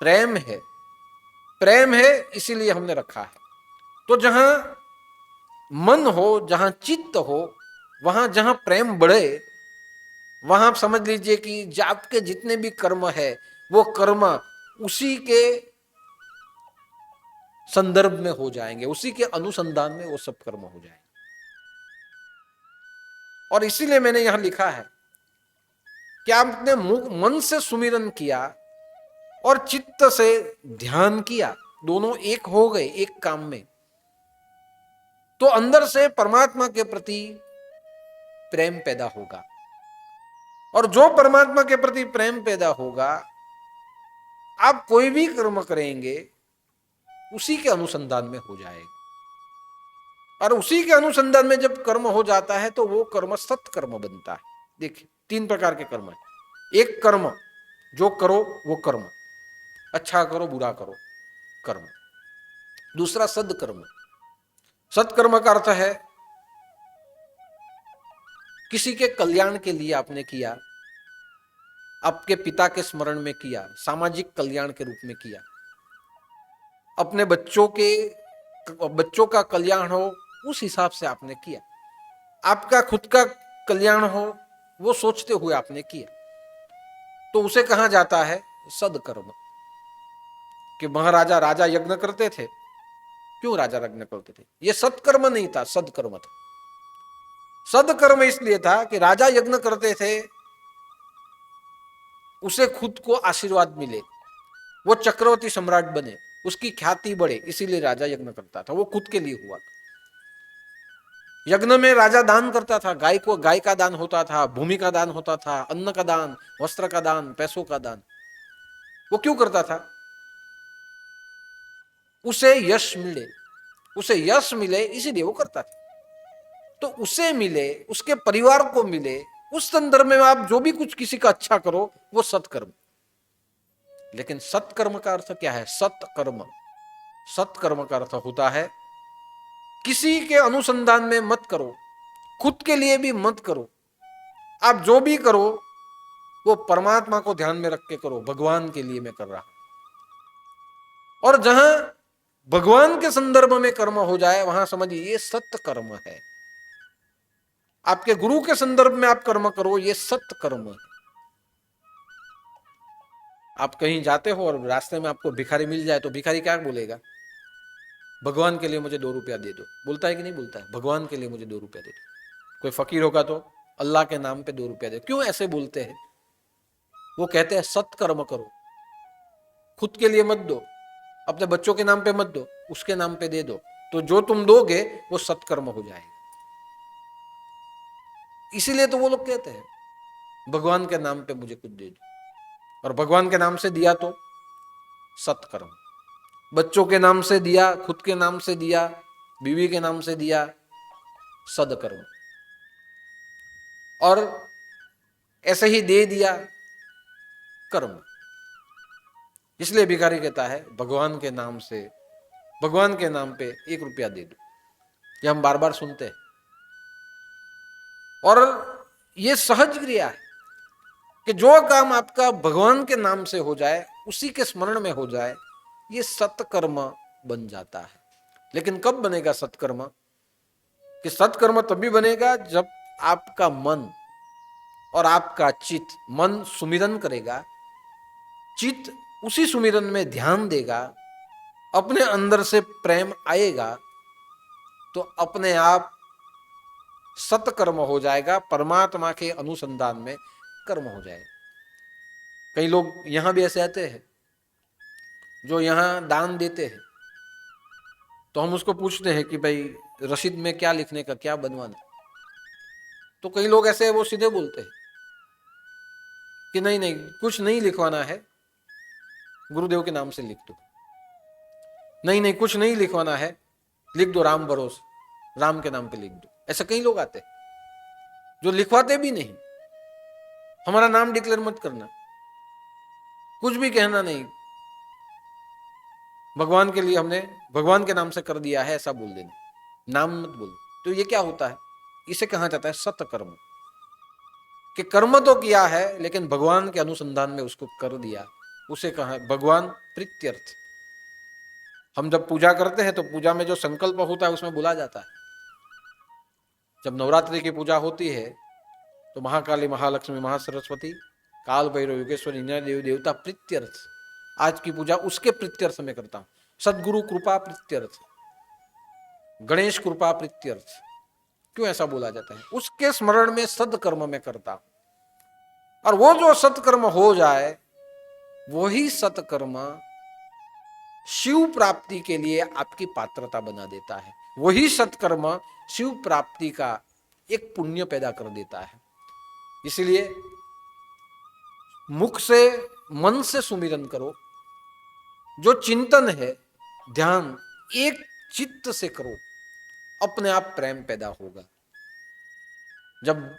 प्रेम है, प्रेम है इसीलिए हमने रखा है। तो जहां मन हो, जहां चित्त हो, वहां जहां प्रेम बढ़े, वहां आप समझ लीजिए कि आपके जितने भी कर्म है वो कर्म उसी के संदर्भ में हो जाएंगे, उसी के अनुसंधान में वो सब कर्म हो जाएंगे। और इसीलिए मैंने यहां लिखा है कि आपने मन से सुमिरन किया और चित्त से ध्यान किया, दोनों एक हो गए एक काम में, तो अंदर से परमात्मा के प्रति प्रेम पैदा होगा। और जो परमात्मा के प्रति प्रेम पैदा होगा, आप कोई भी कर्म करेंगे उसी के अनुसंधान में हो जाएगा। और उसी के अनुसंधान में जब कर्म हो जाता है तो वो कर्म सत्कर्म बनता है। देखिए 3 प्रकार के कर्म है। एक कर्म जो करो वो कर्म, अच्छा करो बुरा करो कर्म। दूसरा सदकर्म। सत्कर्म का अर्थ है किसी के कल्याण के लिए आपने किया, आपके पिता के स्मरण में किया, सामाजिक कल्याण के रूप में किया, अपने बच्चों का कल्याण हो उस हिसाब से आपने किया, आपका खुद का कल्याण हो वो सोचते हुए आपने किया, तो उसे कहा जाता है सदकर्म। कि महाराजा राजा यज्ञ करते थे, क्यों राजा यज्ञ करते थे? ये सत्कर्म नहीं था, सदकर्म था। सदकर्म इसलिए था कि राजा यज्ञ करते थे, उसे खुद को आशीर्वाद मिले, वो चक्रवर्ती सम्राट बने, उसकी ख्याति बढ़े, इसीलिए राजा यज्ञ करता था। वो खुद के लिए हुआ। यज्ञ में राजा दान करता था, गाय का दान होता था, भूमि का दान होता था, अन्न का दान, वस्त्र का दान, पैसों का दान। वो क्यों करता था? उसे यश मिले इसीलिए वो करता था। तो उसे मिले, उसके परिवार को मिले, उस संदर्भ में आप जो भी कुछ किसी का अच्छा करो वो सत्कर्म। लेकिन सत्कर्म का अर्थ क्या है? सत्कर्म का अर्थ होता है किसी के अनुसंधान में मत करो, खुद के लिए भी मत करो। आप जो भी करो वो परमात्मा को ध्यान में रख के करो, भगवान के लिए मैं कर रहा हूं। और जहां भगवान के संदर्भ में कर्म हो जाए वहां समझिए ये सत्कर्म है। आपके गुरु के संदर्भ में आप कर्म करो, ये सत्कर्म है। आप कहीं जाते हो और रास्ते में आपको भिखारी मिल जाए तो भिखारी क्या बोलेगा? भगवान के लिए मुझे 2 रुपया दे दो। बोलता है कि नहीं बोलता है? भगवान के लिए मुझे 2 रुपया दे दो। कोई फकीर होगा तो अल्लाह के नाम पे 2 रुपया दे। क्यों ऐसे बोलते हैं? वो कहते हैं सत्कर्म करो, खुद के लिए मत दो, अपने बच्चों के नाम पे मत दो, उसके नाम पे दे दो, तो जो तुम दोगे वो सत्कर्म हो जाएगा। इसीलिए तो वो लोग कहते हैं भगवान के नाम पे मुझे कुछ दे दो, और भगवान के नाम से दिया तो सत्कर्म। बच्चों के नाम से दिया, खुद के नाम से दिया, बीवी के नाम से दिया, सदकर्म। और ऐसे ही दे दिया, कर्म। इसलिए भिखारी कहता है भगवान के नाम पे 1 रुपया दे दो। ये हम बार बार सुनते हैं। और ये सहज क्रिया है कि जो काम आपका भगवान के नाम से हो जाए, उसी के स्मरण में हो जाए, ये सत्कर्म बन जाता है। लेकिन कब बनेगा सत्कर्म? कि सत्कर्म तभी बनेगा जब आपका मन और आपका चित्त, मन सुमिरन करेगा, चित्त उसी सुमिरन में ध्यान देगा, अपने अंदर से प्रेम आएगा, तो अपने आप सत्कर्म हो जाएगा, परमात्मा के अनुसंधान में कर्म हो जाएगा। कई लोग यहां भी ऐसे आते हैं जो यहां दान देते हैं, तो हम उसको पूछते हैं कि भाई रसीद में क्या लिखने का, क्या बनवाना, तो कई लोग ऐसे वो सीधे बोलते हैं कि नहीं नहीं कुछ नहीं लिखवाना है, गुरुदेव के नाम से लिख दो। नहीं नहीं कुछ नहीं लिखवाना है, लिख दो राम भरोस, राम के नाम पे लिख दो। ऐसे कई लोग आते हैं जो लिखवाते भी नहीं, हमारा नाम डिक्लेयर मत करना, कुछ भी कहना नहीं, भगवान के लिए हमने भगवान के नाम से कर दिया है, ऐसा बोल देना, नाम मत बोल। तो ये क्या होता है? इसे कहा जाता है सत्कर्म, कि कर्म तो किया है लेकिन भगवान के अनुसंधान में उसको कर दिया, उसे कहा भगवान प्रीत्यर्थ। हम जब पूजा करते हैं तो पूजा में जो संकल्प होता है उसमें बोला जाता है। जब नवरात्रि की पूजा होती है तो महाकाली, महालक्ष्मी, महासरस्वती, काल भैरव, योगेश्वरी, देवी देवता प्रीत्यर्थ, आज की पूजा उसके प्रीत्यर्थ में करता हूं। सदगुरु कृपा प्रीत्यर्थ, गणेश कृपा प्रीत्यर्थ, क्यों ऐसा बोला जाता है? उसके स्मरण में सदकर्म में करता हूं, और वो जो सत्कर्म हो जाए वही सत्कर्म शिव प्राप्ति के लिए आपकी पात्रता बना देता है। वही सत्कर्म शिव प्राप्ति का एक पुण्य पैदा कर देता है। इसलिए मुख से, मन से सुमिरन करो, जो चिंतन है, ध्यान एक चित्त से करो, अपने आप प्रेम पैदा होगा। जब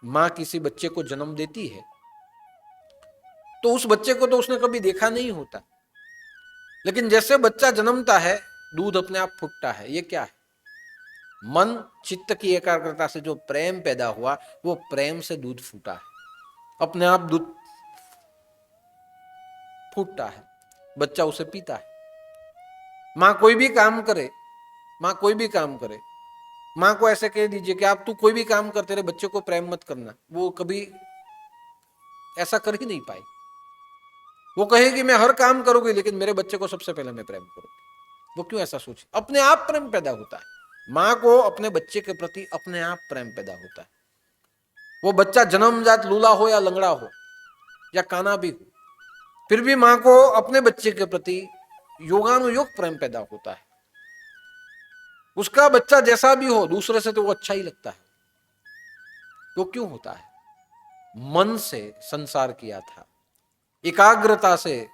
मां किसी बच्चे को जन्म देती है तो उस बच्चे को तो उसने कभी देखा नहीं होता, लेकिन जैसे बच्चा जन्मता है दूध अपने आप फूटता है। ये क्या है? मन चित्त की एकाग्रता से जो प्रेम पैदा हुआ, वो प्रेम से दूध फूटा है, अपने आप दूध फूटता है, बच्चा उसे पीता है। मां कोई भी काम करे, मां कोई भी काम करे, मां को ऐसे कह दीजिए कि आप तू कोई भी काम कर, तेरे बच्चे को प्रेम मत करना, वो कभी ऐसा कर ही नहीं पाई। वो कहेगी मैं हर काम करूंगी लेकिन मेरे बच्चे को सबसे पहले मैं प्रेम करूंगी। वो क्यों ऐसा सोचे? अपने आप प्रेम पैदा होता है। मां को अपने बच्चे के प्रति अपने आप प्रेम पैदा होता है। वो बच्चा जन्मजात लूला हो या लंगड़ा हो या काना भी हो, फिर भी मां को अपने बच्चे के प्रति योगानुयोग प्रेम पैदा होता है। उसका बच्चा जैसा भी हो दूसरे से तो वो अच्छा ही लगता है। वो क्यों होता है? मन से संसार किया था, एकाग्रता से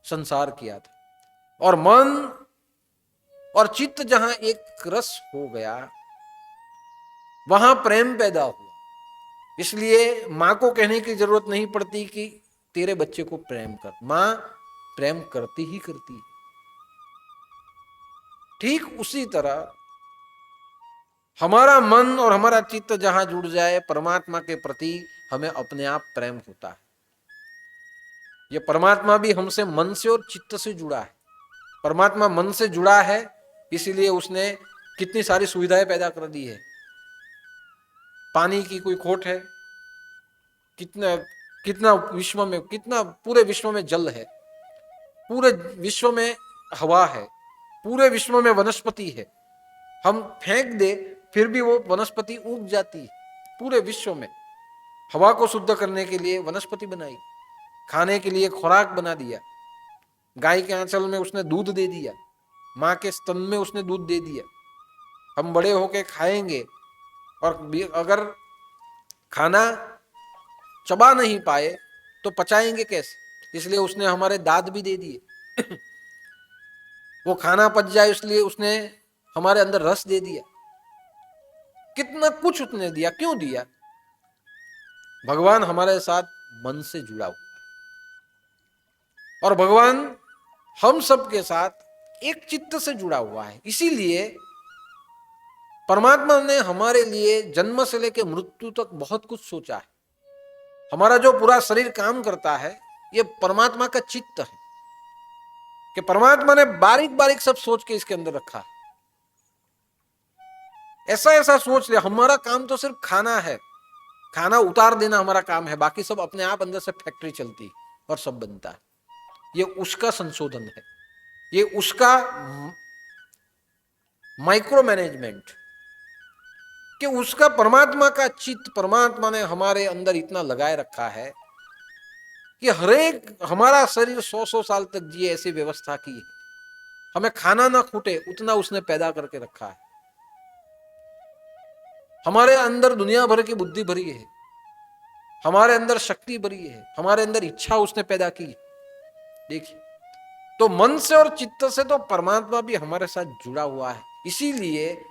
संसार किया था, और मन और चित्त जहां एक रस हो गया वहां प्रेम पैदा हुआ। इसलिए मां को कहने की जरूरत नहीं पड़ती कि तेरे बच्चे को प्रेम कर, मां प्रेम करती ही करती है। ठीक उसी तरह हमारा मन और हमारा चित्त जहां जुड़ जाए परमात्मा के प्रति, हमें अपने आप प्रेम होता है। ये परमात्मा भी हमसे मन से और चित्त से जुड़ा है। परमात्मा मन से जुड़ा है, इसीलिए उसने कितनी सारी सुविधाएं पैदा कर दी है। पानी की कोई खोट है, कितना कितना विश्व में, कितना पूरे विश्व में जल है, पूरे विश्व में हवा है, पूरे विश्व में वनस्पति है। हम फेंक दे फिर भी वो वनस्पति उग जाती है। पूरे विश्व में हवा को शुद्ध करने के लिए वनस्पति बनाई, खाने के लिए खुराक बना दिया, गाय के आंचल में उसने दूध दे दिया, माँ के स्तन में उसने दूध दे दिया। हम बड़े होके खाएंगे और अगर खाना चबा नहीं पाए तो पचाएंगे कैसे? इसलिए उसने हमारे दांत भी दे दिए। वो खाना पच जाए इसलिए उसने हमारे अंदर रस दे दिया। कितना कुछ उसने दिया। क्यों दिया? भगवान हमारे साथ मन से जुड़ा हुआ है, और भगवान हम सब के साथ एक चित्त से जुड़ा हुआ है। इसीलिए परमात्मा ने हमारे लिए जन्म से लेकर मृत्यु तक बहुत कुछ सोचा है। हमारा जो पूरा शरीर काम करता है ये परमात्मा का चित्त है, कि परमात्मा ने बारीक बारीक सब सोच के इसके अंदर रखा है। ऐसा ऐसा सोच लिया। हमारा काम तो सिर्फ खाना है, खाना उतार देना हमारा काम है, बाकी सब अपने आप अंदर से फैक्ट्री चलती और सब बनता है। ये उसका संशोधन है, ये उसका माइक्रो मैनेजमेंट, कि उसका परमात्मा का चित्त, परमात्मा ने हमारे अंदर इतना लगाए रखा है कि हरेक हमारा शरीर 100-100 साल तक जिए ऐसी व्यवस्था की है। हमें खाना ना खूटे उतना उसने पैदा करके रखा है। हमारे अंदर दुनिया भर की बुद्धि भरी है, हमारे अंदर शक्ति भरी है, हमारे अंदर इच्छा उसने पैदा की। देखिए, तो मन से और चित्त से तो परमात्मा भी हमारे साथ जुड़ा हुआ है, इसीलिए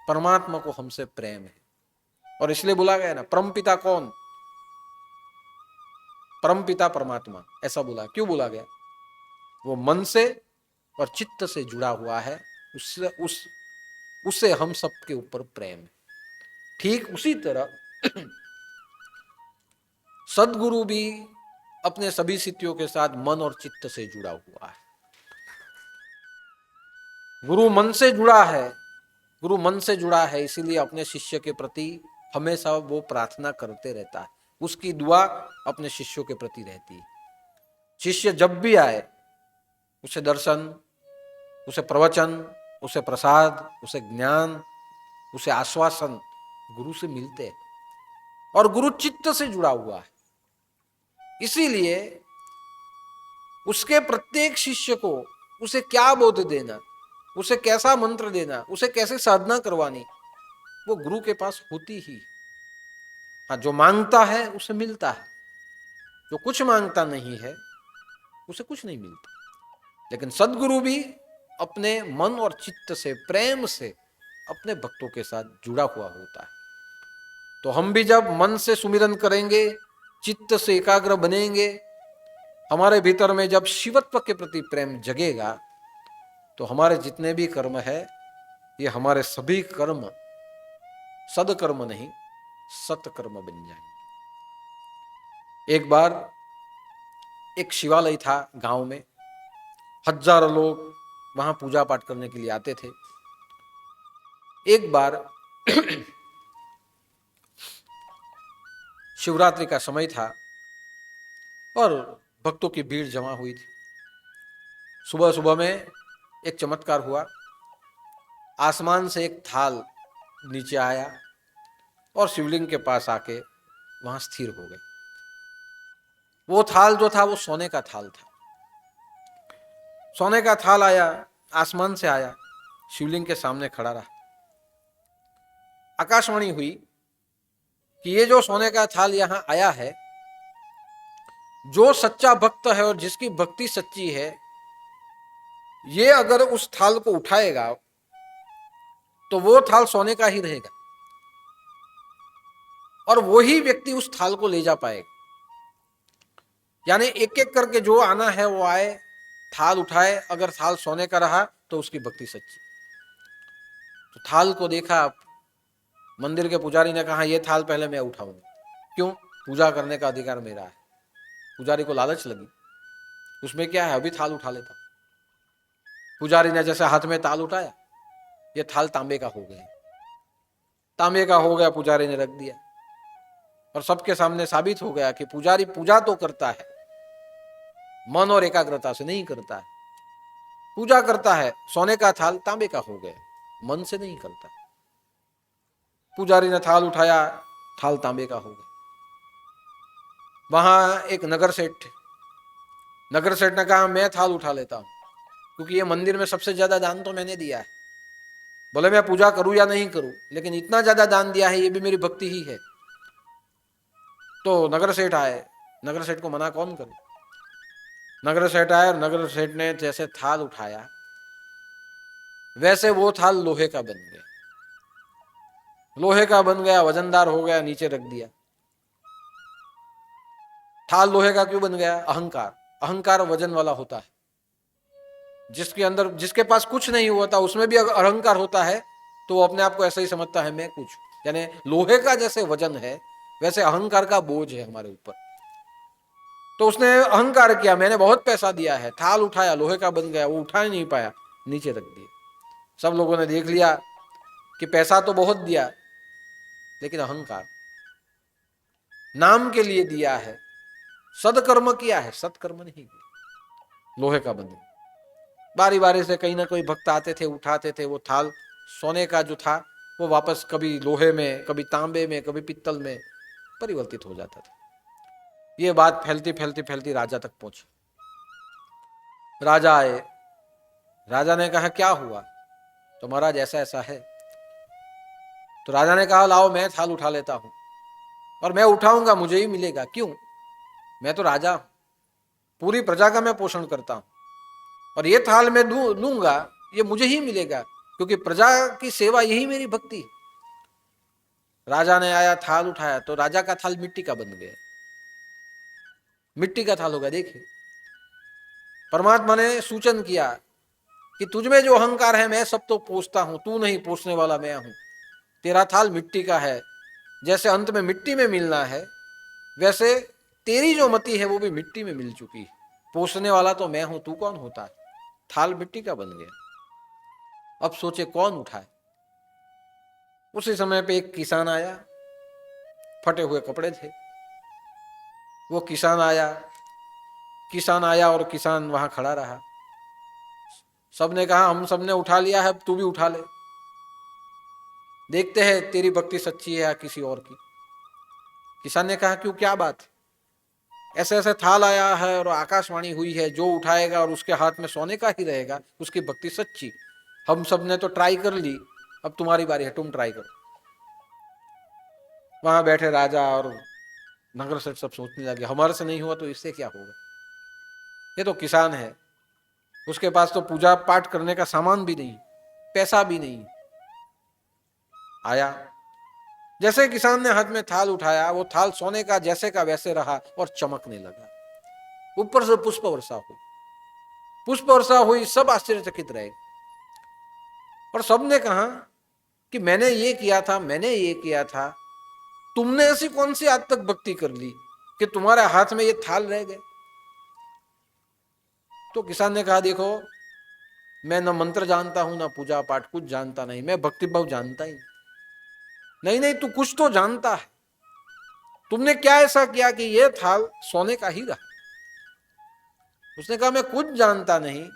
परमात्मा को हमसे प्रेम है। और इसलिए बोला गया ना, परम पिता कौन? परम पिता परमात्मा, ऐसा बोला। क्यों बोला गया? वो मन से और चित्त से जुड़ा हुआ है, उससे हम सबके ऊपर प्रेम है। ठीक उसी तरह सदगुरु भी अपने सभी सिद्धियों के साथ मन और चित्त से जुड़ा हुआ है। गुरु मन से जुड़ा है, गुरु मन से जुड़ा है, इसीलिए अपने शिष्य के प्रति हमेशा वो प्रार्थना करते रहता है। उसकी दुआ अपने शिष्यों के प्रति रहती है। शिष्य जब भी आए, उसे दर्शन, उसे प्रवचन, उसे प्रसाद, उसे ज्ञान, उसे आश्वासन गुरु से मिलते हैं। और गुरु चित्त से जुड़ा हुआ है, इसीलिए उसके प्रत्येक शिष्य को उसे क्या बोध देना, उसे कैसा मंत्र देना, उसे कैसे साधना करवानी, वो गुरु के पास होती ही। हाँ, जो मांगता है उसे मिलता है, जो कुछ मांगता नहीं है उसे कुछ नहीं मिलता। लेकिन सदगुरु भी अपने मन और चित्त से, प्रेम से अपने भक्तों के साथ जुड़ा हुआ होता है। तो हम भी जब मन से सुमिरन करेंगे, चित्त से एकाग्र बनेंगे, हमारे भीतर में जब शिवत्व के प्रति प्रेम जगेगा, तो हमारे जितने भी कर्म है, ये हमारे सभी कर्म सदकर्म नहीं सतकर्म बन जाएंगे। एक बार एक शिवालय था गांव में, हजारों लोग वहां पूजा पाठ करने के लिए आते थे। एक बार शिवरात्रि का समय था और भक्तों की भीड़ जमा हुई थी। सुबह सुबह में एक चमत्कार हुआ। आसमान से एक थाल नीचे आया और शिवलिंग के पास आके वहां स्थिर हो गए। वो थाल जो था वो सोने का थाल था। सोने का थाल आया, आसमान से आया, शिवलिंग के सामने खड़ा रहा। आकाशवाणी हुई कि ये जो सोने का थाल यहां आया है, जो सच्चा भक्त है और जिसकी भक्ति सच्ची है, ये अगर उस थाल को उठाएगा तो वो थाल सोने का ही रहेगा और वही व्यक्ति उस थाल को ले जा पाएगा। यानी एक एक करके जो आना है वो आए, थाल उठाए, अगर थाल सोने का रहा तो उसकी भक्ति सच्ची। तो थाल को देखा, मंदिर के पुजारी ने कहा ये थाल पहले मैं उठाऊंगा। क्यों? पूजा करने का अधिकार मेरा है। पुजारी को लालच लगी, उसमें क्या है, अभी थाल उठा लेता। पुजारी ने जैसे हाथ में थाल उठाया, ये थाल तांबे का हो गया। तांबे का हो गया, पुजारी ने रख दिया और सबके सामने साबित हो गया कि पुजारी पूजा तो करता है, मन और एकाग्रता से नहीं करता है। पूजा करता है, सोने का थाल तांबे का हो गया, मन से नहीं करता। पुजारी ने थाल उठाया, थाल तांबे का हो गया। वहां एक नगर सेठ ने कहा मैं थाल उठा लेता हूं, क्योंकि ये मंदिर में सबसे ज्यादा दान तो मैंने दिया है। बोले मैं पूजा करूं या नहीं करूं, लेकिन इतना ज्यादा दान दिया है, ये भी मेरी भक्ति ही है। तो नगर सेठ आए, नगर सेठ को मना कौन करे। नगर सेठ आए और नगर सेठ ने जैसे थाल उठाया, वैसे वो थाल लोहे का बन गया। लोहे का बन गया, वजनदार हो गया, नीचे रख दिया। थाल लोहे का क्यों बन गया? अहंकार। अहंकार वजन वाला होता है। जिसके अंदर, जिसके पास कुछ नहीं होता, उसमें भी अगर अहंकार होता है तो वो अपने आप को ऐसा ही समझता है मैं कुछ। यानी लोहे का जैसे वजन है, वैसे अहंकार का बोझ है हमारे ऊपर। तो उसने अहंकार किया, मैंने बहुत पैसा दिया है, थाल उठाया, लोहे का बन गया, वो उठा ही नहीं पाया, नीचे रख दिया। सब लोगों ने देख लिया कि पैसा तो बहुत दिया, लेकिन अहंकार, नाम के लिए दिया है, सदकर्म किया है, सत्कर्म नहीं किया, लोहे का बन गया। बारी बारी से कहीं ना कोई भक्त आते थे, उठाते थे वो थाल। सोने का जो था वो वापस कभी लोहे में, कभी तांबे में, कभी पित्तल में परिवर्तित हो जाता था। ये बात फैलती फैलती फैलती राजा तक पहुंची। राजा आए, राजा ने कहा क्या हुआ? तो महाराज ऐसा ऐसा है। तो राजा ने कहा लाओ मैं थाल उठा लेता हूं, और मैं उठाऊंगा मुझे ही मिलेगा। क्यों? मैं तो राजा हूं, पूरी प्रजा का मैं पोषण करता हूं, और ये थाल मैं लूंगा, ये मुझे ही मिलेगा, क्योंकि प्रजा की सेवा यही मेरी भक्ति है। राजा ने आया, थाल उठाया, तो राजा का थाल मिट्टी का बन गया। मिट्टी का थाल होगा। देखिए, परमात्मा ने सूचन किया कि तुझमें जो अहंकार है, मैं सब तो पोसता हूं, तू नहीं, पोसने वाला मैं हूं। तेरा थाल मिट्टी का है, जैसे अंत में मिट्टी में मिलना है, वैसे तेरी जो मति है वो भी मिट्टी में मिल चुकी है। पोसने वाला तो मैं हूं, तू कौन होता है? थाल मिट्टी का बन गया। अब सोचे कौन उठाए। उसी समय पे एक किसान आया, फटे हुए कपड़े थे। वो किसान आया और किसान वहां खड़ा रहा। सबने कहा हम सबने उठा लिया है, अब तू भी उठा ले, देखते हैं तेरी भक्ति सच्ची है या किसी और की। किसान ने कहा क्यों, क्या बात? ऐसे ऐसे थाल आया है और आकाशवाणी हुई है, जो उठाएगा और उसके हाथ में सोने का ही रहेगा, उसकी भक्ति सच्ची। हम सबने तो ट्राई कर ली, अब तुम्हारी बारी है, तुम ट्राई करो। वहां बैठे राजा और नगर सेठ सब सोचने लगे, हमारे से नहीं हुआ तो इससे क्या होगा? ये तो किसान है, उसके पास तो पूजा पाठ करने का सामान भी नहीं, पैसा भी नहीं। आया, जैसे किसान ने हाथ में थाल उठाया, वो थाल सोने का जैसे का वैसे रहा और चमकने लगा। ऊपर से पुष्प वर्षा हुई, पुष्प वर्षा हुई, सब आश्चर्यचकित रहे। और सबने कहा कि मैंने ये किया था, मैंने ये किया था, तुमने ऐसी कौन सी आज तक भक्ति कर ली कि तुम्हारे हाथ में ये थाल रह गए? तो किसान ने कहा देखो, मैं न मंत्र जानता हूं, ना पूजा पाठ, कुछ जानता नहीं, मैं भक्ति भाव जानता ही नहीं। नहीं, तू कुछ तो जानता है। तुमने क्या ऐसा किया कि ये थाल सोने का ही रहा? उसने कहा मैं कुछ जानता नहीं,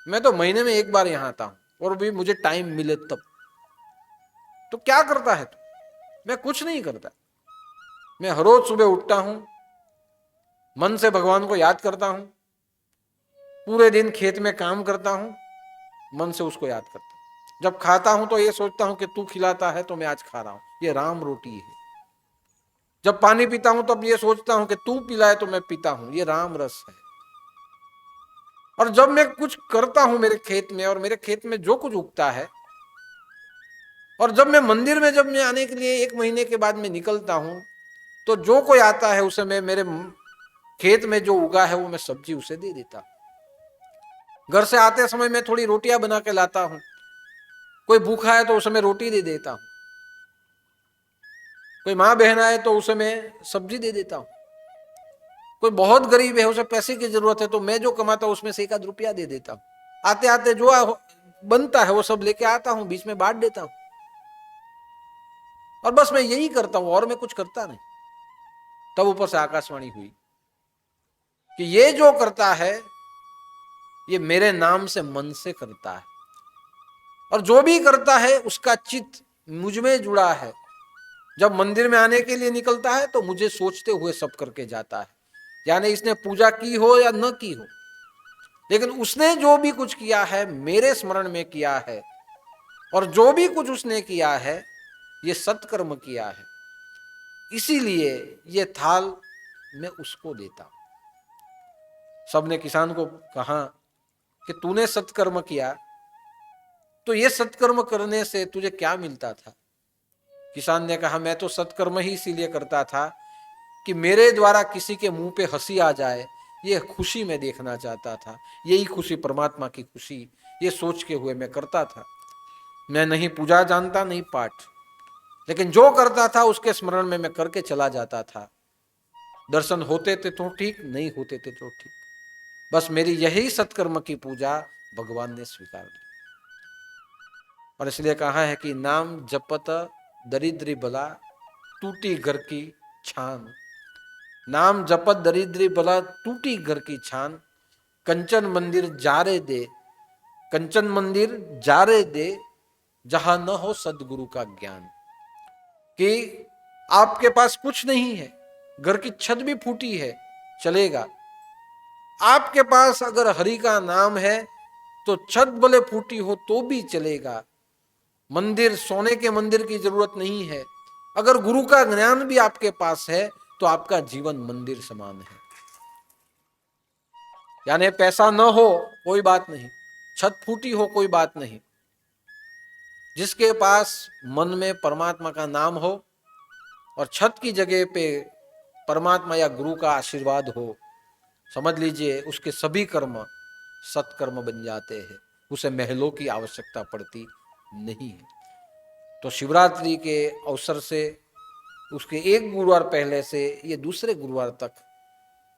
मैं तो महीने में एक बार यहां आता हूं, और भी मुझे टाइम मिले तब। तो क्या करता है तू? मैं कुछ नहीं करता। मैं हर रोज सुबह उठता हूं, मन से भगवान को याद करता हूं, पूरे दिन खेत में काम करता हूं, मन से उसको याद करता हूं। जब खाता हूं तो ये सोचता हूं कि तू खिलाता है तो मैं आज खा रहा हूं, ये राम रोटी है। जब पानी पीता हूं तब ये सोचता हूं कि तू पिलाए तो मैं पीता हूं, ये राम रस है। और जब मैं कुछ करता हूं मेरे खेत में, और मेरे खेत में जो कुछ उगता है, और जब मैं मंदिर में, जब मैं आने के लिए 1 महीने के बाद मैं निकलता हूं, तो जो कोई आता है उसे मैं मेरे खेत में जो उगा है वो मैं सब्जी उसे दे देता हूं। घर से आते समय मैं थोड़ी रोटियां बना के लाता हूं, कोई भूखा है तो उसे मैं रोटी दे देता हूं, कोई माँ बहन आए तो उसे मैं सब्जी दे देता हूं, कोई बहुत गरीब है उसे पैसे की जरूरत है तो मैं जो कमाता हूं उसमें से 1 आध रुपया दे देता हूं। आते आते जो बनता है वो सब लेके आता हूं, बीच में बांट देता हूं, और बस मैं यही करता हूं, और मैं कुछ करता नहीं। तब ऊपर से आकाशवाणी हुई कि ये जो करता है ये मेरे नाम से मन से करता है, और जो भी करता है उसका चित्त मुझ में जुड़ा है। जब मंदिर में आने के लिए निकलता है तो मुझे सोचते हुए सब करके जाता है। यानी इसने पूजा की हो या न की हो, लेकिन उसने जो भी कुछ किया है मेरे स्मरण में किया है, और जो भी कुछ उसने किया है ये सत्कर्म किया है, इसीलिए ये थाल मैं उसको देता हूं। सबने किसान को कहा कि तूने सत्कर्म किया, तो ये सत्कर्म करने से तुझे क्या मिलता था? किसान ने कहा मैं तो सत्कर्म ही इसीलिए करता था कि मेरे द्वारा किसी के मुंह पे हंसी आ जाए, ये खुशी मैं देखना चाहता था, यही खुशी परमात्मा की खुशी, ये सोच के हुए मैं करता था। मैं नहीं पूजा जानता, नहीं पाठ, लेकिन जो करता था उसके स्मरण में मैं करके चला जाता था। दर्शन होते थे तो ठीक, नहीं होते थे तो ठीक, बस मेरी यही सत्कर्म की पूजा भगवान ने स्वीकार की। और इसलिए कहा है कि नाम जपत दरिद्री भला, टूटी घर की छान। नाम जपत दरिद्री भला, टूटी घर की छान। कंचन मंदिर जारे दे, कंचन मंदिर जारे दे, जहां न हो सदगुरु का ज्ञान। कि आपके पास कुछ नहीं है, घर की छत भी फूटी है, चलेगा। आपके पास अगर हरि का नाम है तो छत भले फूटी हो तो भी चलेगा। मंदिर, सोने के मंदिर की जरूरत नहीं है। अगर गुरु का ज्ञान भी आपके पास है तो आपका जीवन मंदिर समान है। यानी पैसा न हो कोई बात नहीं, छत फूटी हो कोई बात नहीं, जिसके पास मन में परमात्मा का नाम हो और छत की जगह पे परमात्मा या गुरु का आशीर्वाद हो, समझ लीजिए उसके सभी कर्म सत्कर्म बन जाते हैं। उसे महलों की आवश्यकता पड़ती नहीं है। तो शिवरात्रि के अवसर से, उसके एक गुरुवार पहले से ये दूसरे गुरुवार तक,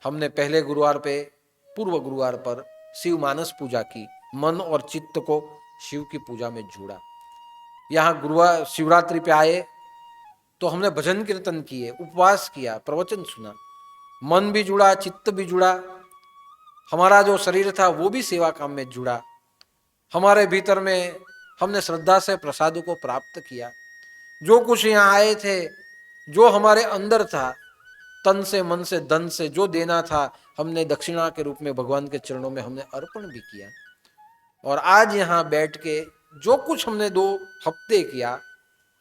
हमने पहले गुरुवार पे, पूर्व गुरुवार पर शिव मानस पूजा की, मन और चित्त को शिव की पूजा में जोड़ा। यहाँ गुरुवार शिवरात्रि पे आए तो हमने भजन कीर्तन किए, उपवास किया, प्रवचन सुना, मन भी जुड़ा, चित्त भी जुड़ा, हमारा जो शरीर था वो भी सेवा काम में जुड़ा। हमारे भीतर में हमने श्रद्धा से प्रसाद को प्राप्त किया। जो कुछ यहाँ आए थे, जो हमारे अंदर था, तन से, मन से, धन से जो देना था, हमने दक्षिणा के रूप में भगवान के चरणों में हमने अर्पण भी किया। और आज यहाँ बैठ के जो कुछ हमने 2 हफ्ते किया,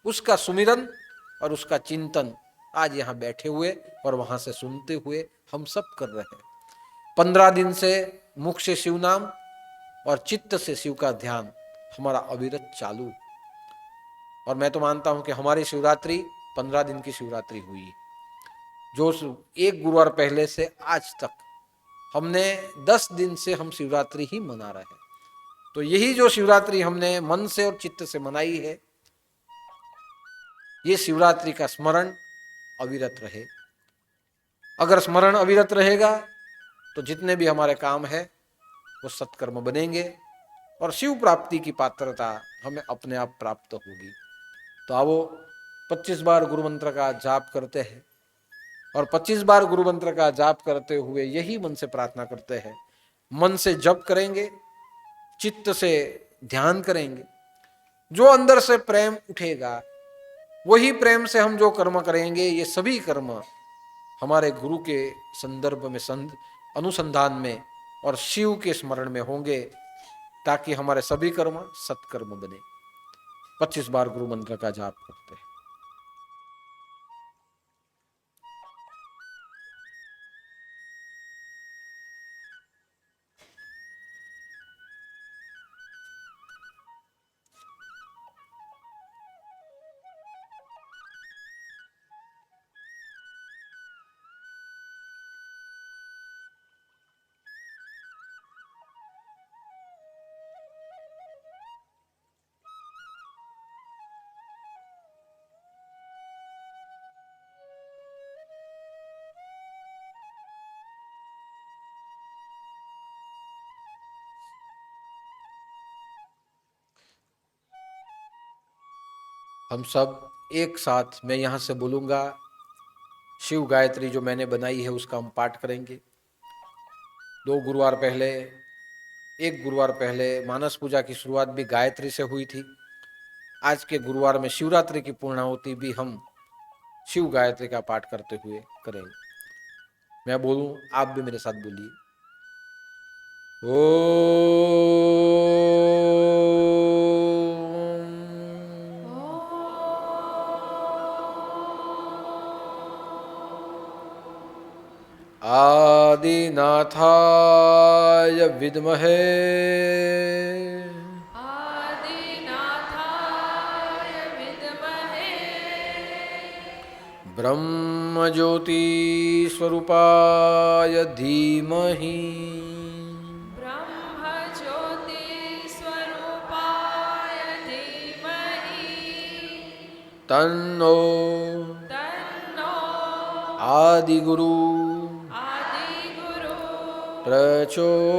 उसका सुमिरन और उसका चिंतन आज यहाँ बैठे हुए और वहां से सुनते हुए हम सब कर रहे हैं। 15 दिन से मुख से शिव नाम और चित्त से शिव का ध्यान हमारा अविरत चालू। और मैं तो मानता हूं कि हमारी शिवरात्रि 15 दिन की शिवरात्रि हुई। जो एक गुरुवार पहले से आज तक हमने 10 दिन से हम शिवरात्रि ही मना रहे हैं। तो यही जो शिवरात्रि हमने मन से और चित्त से मनाई है, ये शिवरात्रि का स्मरण अविरत रहे। अगर स्मरण अविरत रहेगा तो जितने भी हमारे काम है वो सत्कर्म बनेंगे और शिव प्राप्ति की पात्रता हमें अपने आप प्राप्त होगी। तो आओ 25 बार गुरु मंत्र का जाप करते हैं और 25 बार गुरु मंत्र का जाप करते हुए यही मन से प्रार्थना करते हैं। मन से जप करेंगे, चित्त से ध्यान करेंगे, जो अंदर से प्रेम उठेगा वही प्रेम से हम जो कर्म करेंगे, ये सभी कर्म हमारे गुरु के संदर्भ में, अनुसंधान में और शिव के स्मरण में होंगे, ताकि हमारे सभी कर्म सत्कर्म बने। 25 बार गुरु मंत्र का जाप करते हैं। हम सब एक साथ, मैं यहाँ से बोलूँगा, शिव गायत्री जो मैंने बनाई है उसका हम पाठ करेंगे। 2 गुरुवार पहले, एक गुरुवार पहले मानस पूजा की शुरुआत भी गायत्री से हुई थी। आज के गुरुवार में शिवरात्रि की पूर्णाहुति भी हम शिव गायत्री का पाठ करते हुए करेंगे। मैं बोलूँ, आप भी मेरे साथ बोलिए। आदिनाथाय विद्महे आदिनाथाय विद्महे ब्रह्मज्योति स्वरूपाय धीमहि ब्रह्मज्योति स्वरूपाय धीमहि तन्नो तन्नो आदिगुरु आदिगुरु प्रचोदयात्।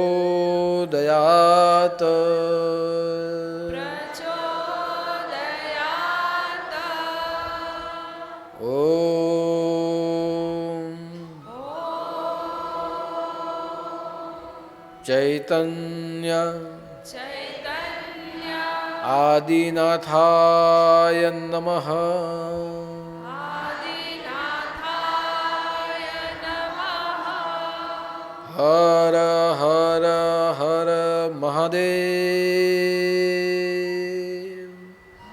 प्रचोदयात्। ओम चैतन्य चैतन्य આદિનાથાય નમઃ. આદિનાથાય નમઃ. હર હર હર મહાદેવ.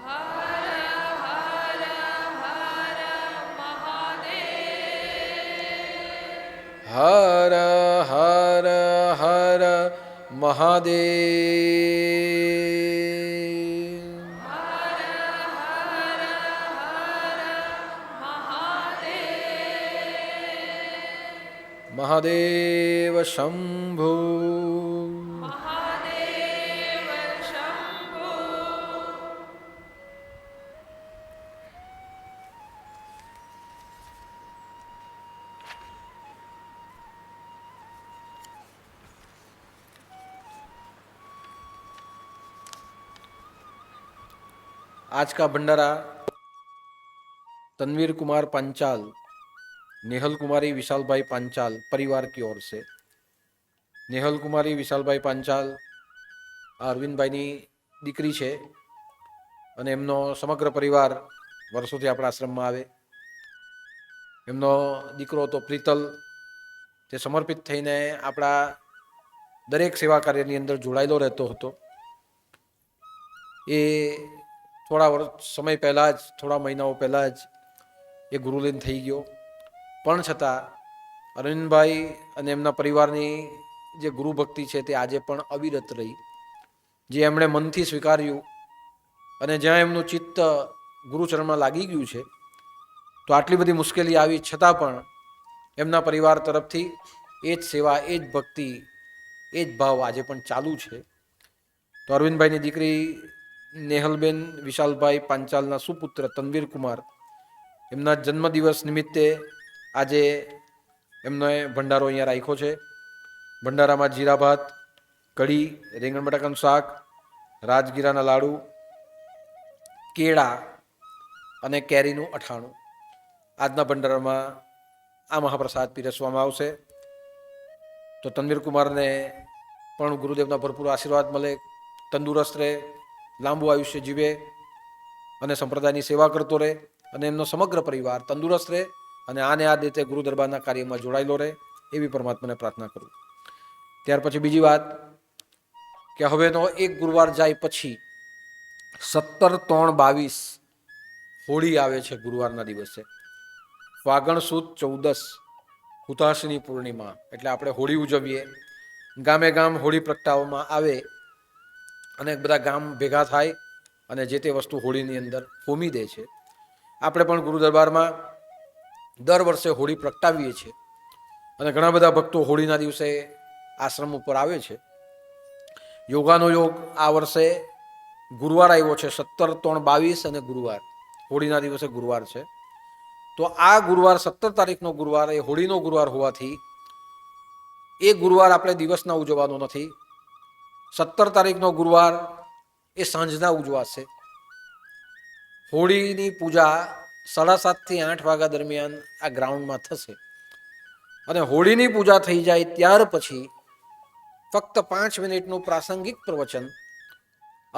હર હર હર મહાદેવ. હર હર હર મહાદેવ. હર હર હર મહાદેવ. મહાદેવ શંભુ. મહાદેવ શંભો. आज का भंडारा तनवीर कुमार पांचाल, नेहल कुमारी विशाल भाई पांचाल परिवार की ओर से. नेहल कुमारी विशाल भाई पांचाल अरविंद भाई नी दीकरी छे અને એમનો સમગ્ર પરિવાર વર્ષોથી આપણા આશ્રમમાં આવે. એમનો દીકરો તો પ્રીતલ તે સમર્પિત થઈને આપણા દરેક સેવા કાર્યની અંદર જોડાયેલો રહેતો હતો. એ થોડા સમય પહેલાં જ, થોડા મહિનાઓ પહેલાં જ એ ગુરુલીન થઈ ગયો. પણ છતાં અરવિંદભાઈ અને એમના પરિવારની જે ગુરુ ભક્તિ છે તે આજે પણ અવિરત રહી. જે એમણે મનથી સ્વીકાર્યું અને જ્યાં એમનું ચિત્ત ગુરુચરણમાં લાગી ગયું છે, તો આટલી બધી મુશ્કેલી આવી છતાં પણ એમના પરિવાર તરફથી એ જ સેવા, એ જ ભક્તિ, એ જ ભાવ આજે પણ ચાલુ છે. તો અરવિંદભાઈની દીકરી નેહલબેન વિશાલભાઈ પાંચાલના સુપુત્ર તનવીર કુમાર, એમના જન્મદિવસ નિમિત્તે આજે એમનો ભંડારો અહીંયા રાખ્યો છે. ભંડારામાં જીરા ભાત, કઢી, રીંગણ બટાકાનું શાક, રાજગીરાના લાડુ, કેળા અને કેરીનું અઠાણું. આજના ભંડારામાં આ મહાપ્રસાદ પીરસવામાં આવશે. તો તનવીર કુમારને પણ ગુરુદેવના ભરપૂર આશીર્વાદ મળે, તંદુરસ્ત રહે, લાંબુ આયુષ્ય જીવે અને સંપ્રદાયની સેવા કરતો રહે અને એમનો સમગ્ર પરિવાર તંદુરસ્ત રહે અને આને આ રીતે ગુરુ દરબારના કાર્યમાં જોડાયેલો રહે, એવી પરમાત્માને પ્રાર્થના કરું. ત્યાર પછી બીજી વાત કે હવેનો એક ગુરુવાર જાય પછી 17/3/22 હોળી આવે છે. ગુરુવારના દિવસે ફાગણ સુદ 14, હુતાશની પૂર્ણિમા, એટલે આપણે હોળી ઉજવીએ. ગામે ગામ હોળી પ્રગટાવવામાં આવે અને બધા ગામ ભેગા થાય અને જે તે વસ્તુ હોળીની અંદર હોમી દે છે. આપણે પણ ગુરુ દરબારમાં દર વર્ષે હોળી પ્રગટાવીએ છીએ અને ઘણા બધા ભક્તો હોળીના દિવસે આશ્રમ ઉપર આવે છે. યોગાનો યોગ આ વર્ષે ગુરુવાર આવ્યો છે, 17/3/22 અને ગુરુવાર, હોળીના દિવસે ગુરુવાર છે. તો આ ગુરુવાર 17 તારીખનો ગુરુવાર એ હોળીનો ગુરુવાર હોવાથી એ ગુરુવાર આપણે દિવસના ઉજવવાનો નથી. 17 તારીખનો ગુરુવાર એ સાંજના ઉજવાશે. હોળીની પૂજા 7:30 થી 8 વાગ્યા દરમિયાન આ ગ્રાઉન્ડમાં થશે અને હોળીની પૂજા થઈ જાય ત્યાર પછી ફક્ત 5 મિનિટનું પ્રાસંગિક પ્રવચન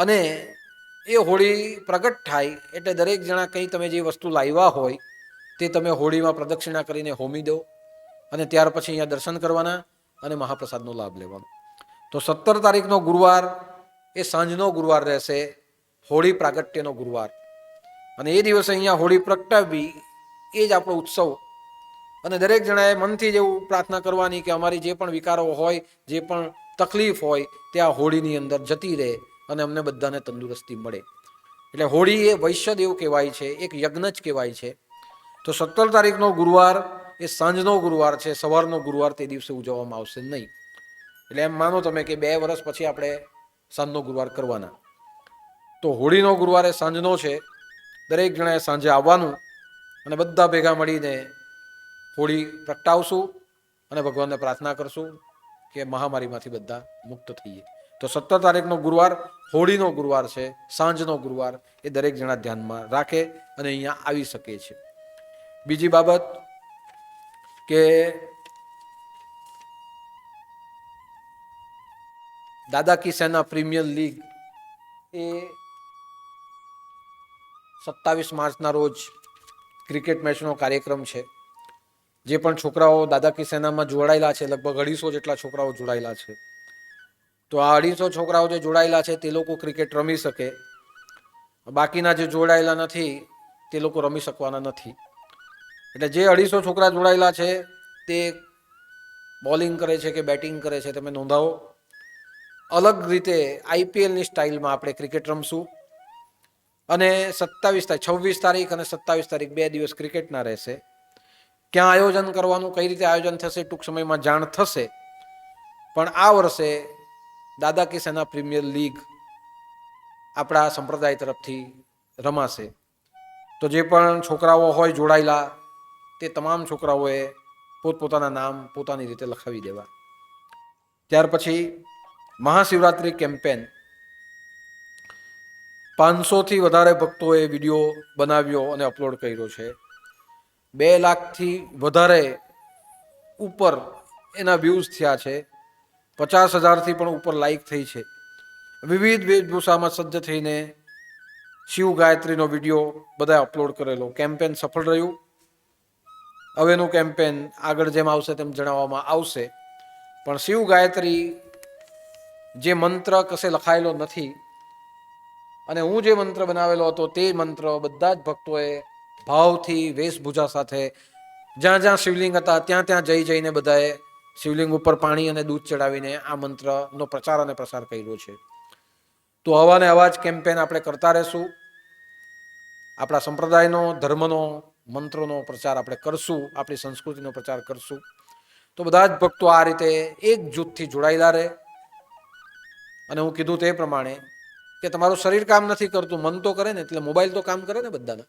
અને એ હોળી પ્રગટ થાય એટલે દરેક જણા કંઈ તમે જે વસ્તુ લાવ્યા હોય તે તમે હોળીમાં પ્રદક્ષિણા કરીને હોમી દો અને ત્યાર પછી અહીંયા દર્શન કરવાના અને મહાપ્રસાદનો લાભ લેવાનો. તો 17 તારીખનો ગુરુવાર એ સાંજનો ગુરુવાર રહેશે, હોળી પ્રાગટ્યનો ગુરુવાર. અને એ દિવસે અહીંયા હોળી પ્રગટાવવી એ જ આપણો ઉત્સવ અને દરેક જણાએ મનથી જેવું પ્રાર્થના કરવાની કે અમારી જે પણ વિકારો હોય, જે પણ તકલીફ હોય તે આ હોળીની અંદર જતી રહે અને અમને બધાને તંદુરસ્તી મળે. એટલે હોળી એ વૈશ્યદેવ કહેવાય છે, એક યજ્ઞ જ કહેવાય છે. તો 17 તારીખનો ગુરુવાર એ સાંજનો ગુરુવાર છે, સવારનો ગુરુવાર તે દિવસે ઉજવવામાં આવશે નહીં. એટલે એમ માનો તમે કે 2 વર્ષ પછી આપણે સાંજનો ગુરુવાર કરવાના. તો હોળીનો ગુરુવાર એ સાંજનો છે. દરેક જણાએ સાંજે આવવાનું અને બધા ભેગા મળીને હોળી પ્રગટાવશું અને ભગવાનને પ્રાર્થના કરશું કે મહામારીમાંથી બધા મુક્ત થઈએ. તો 17 તારીખનો ગુરુવાર હોળીનો ગુરુવાર છે, સાંજનો ગુરુવાર એ દરેક જણા ધ્યાનમાં રાખે અને અહીંયા આવી શકે છે. બીજી બાબત કે દાદા કી સેના પ્રીમિયર લીગ એ 27 માર્ચના રોજ ક્રિકેટ મેચનો કાર્યક્રમ છે. જે પણ છોકરાઓ દાદા કી સેનામાં જોડાયેલા છે, લગભગ 250 જેટલા છોકરાઓ જોડાયેલા છે. તો આ 250 છોકરાઓ જે જોડાયેલા છે તે લોકો ક્રિકેટ રમી શકે. બાકીના જે જોડાયેલા નથી તે લોકો રમી શકવાના નથી. એટલે જે 250 છોકરા જોડાયેલા છે તે બોલિંગ કરે છે કે બેટિંગ કરે છે તમે નોંધાવો. અલગ રીતે આઈપીએલની સ્ટાઇલમાં આપણે ક્રિકેટ રમશું. અને 26 તારીખ અને 27 તારીખ 2 દિવસ ક્રિકેટના રહેશે. ક્યાં આયોજન કરવાનું, કઈ રીતે આયોજન થશે, ટૂંક સમયમાં જાણ થશે. પણ આ વર્ષે દાદા કી સેના પ્રીમિયર લીગ આપણા સંપ્રદાય તરફથી રમાશે. તો જે પણ છોકરાઓ હોય જોડાયેલા તે તમામ છોકરાઓએ પોતપોતાના નામ પોતાની રીતે લખાવી દેવા. ત્યાર પછી મહાશિવરાત્રિ કેમ્પેન 500થી વધારે ભક્તોએ વિડીયો બનાવ્યો અને અપલોડ કર્યો છે. 2 લાખથી વધારે ઉપર એના વ્યૂઝ થયા છે. 50,000થી પણ ઉપર લાઈક થઈ છે. વિવિધ વેશભૂષામાં સજ્જ થઈને શિવ ગાયત્રીનો વિડીયો બધાએ અપલોડ કરેલો. કેમ્પેન સફળ રહ્યું. હવેનું કેમ્પેન આગળ જેમ આવશે તેમ જણાવવામાં આવશે. પણ શિવ ગાયત્રી જે મંત્ર કશે લખાયેલો નથી અને હું જે મંત્ર બનાવેલો હતો તે મંત્ર બધા જ ભક્તોએ ભાવથી વેશભૂષા સાથે જ્યાં જ્યાં શિવલિંગ હતા ત્યાં ત્યાં જઈને બધાએ શિવલિંગ ઉપર પાણી અને દૂધ ચડાવીને આ મંત્રનો પ્રચાર અને પ્રસાર કર્યો છે. તો આવાને આવા જ કેમ્પેન આપણે કરતા રહેશું. આપણા સંપ્રદાયનો, ધર્મનો, મંત્રોનો પ્રચાર આપણે કરશું, આપણી સંસ્કૃતિનો પ્રચાર કરશું. તો બધા જ ભક્તો આ રીતે એક જૂથથી જોડાયેલા રહે. અને હું કીધું તે પ્રમાણે કે તમારું શરીર કામ નથી કરતું, મન તો કરે ને, એટલે મોબાઈલ તો કામ કરે ને બધાને.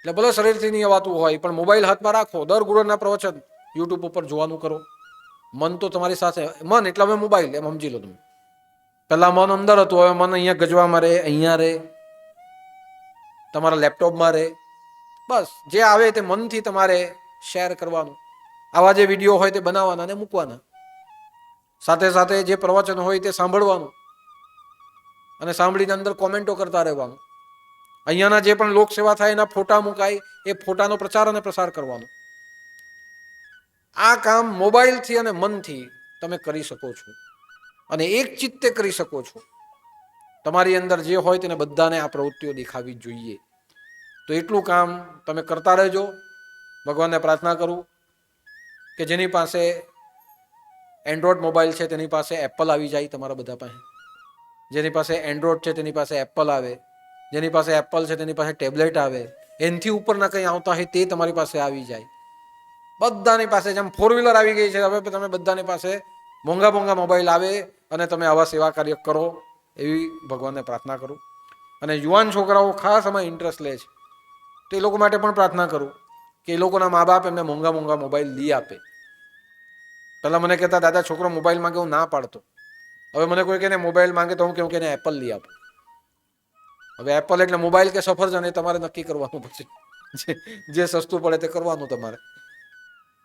એટલે ભલે શરીરથી નહીં અવાતું હોય પણ મોબાઈલ હાથમાં રાખો, દર ગુરુના પ્રવચન યુટ્યુબ ઉપર જોવાનું કરો. મન તો તમારી સાથે, મન એટલે હવે મોબાઈલ એમ સમજી લો તમે. પહેલાં મન અંદર હતું, હવે મન અહીંયા ગજવામાં રહે, અહીંયા રહે, તમારા લેપટોપમાં રહે. બસ જે આવે તે મનથી તમારે શેર કરવાનું. આવા જે વિડીયો હોય તે બનાવવાના અને મૂકવાના. સાથે સાથે જે પ્રવચન હોય તે સાંભળવાનું અને સાંભળીને અંદર કોમેન્ટો કરતા રહેવાનું. અહીંયાના જે પણ લોકસેવા થાય એના ફોટા મુકાય, એ ફોટાનો પ્રચાર અને પ્રસાર કરવાનો. આ કામ મોબાઈલથી અને મનથી તમે કરી શકો છો અને એક ચિત્તે કરી શકો છો. તમારી અંદર જે હોય તેને બધાને આ પ્રવૃત્તિઓ દેખાવી જોઈએ. તો એટલું કામ તમે કરતા રહેજો. ભગવાનને પ્રાર્થના કરું કે જેની પાસે એન્ડ્રોઈડ મોબાઈલ છે તેની પાસે એપલ આવી જાય તમારા બધા પાસે. જેની પાસે એન્ડ્રોઈડ છે તેની પાસે એપલ આવે. જેની પાસે એપલ છે તેની પાસે ટેબ્લેટ આવે. એનાથી ઉપરના કંઈ આવતા હોય તે તમારી પાસે આવી જાય. બધાની પાસે જેમ 4 વ્હીલર આવી ગઈ છે, હવે તમે બધાની પાસે મોંઘા મોંઘા મોબાઈલ આવે અને તમે આવા સેવા કાર્ય કરો એવી ભગવાનને પ્રાર્થના કરું. અને યુવાન છોકરાઓ ખાસ આમાં ઇન્ટરેસ્ટ લે છે તો એ લોકો માટે પણ પ્રાર્થના કરું કે એ લોકોના મા બાપ એમને મોંઘા મોંઘા મોબાઈલ લઈ આપે. પહેલાં મને કહેતા દાદા છોકરો મોબાઈલ માંગે, હું ના પાડતો. હવે મને કોઈ કહે મોબાઈલ માંગે તો હું કહું કે એને એપલ લઈ આપો. હવે એપલ એટલે મોબાઈલ કે સફરજન એ તમારે નક્કી કરવાનું. પછી જે સસ્તું પડે તે કરવાનું તમારે.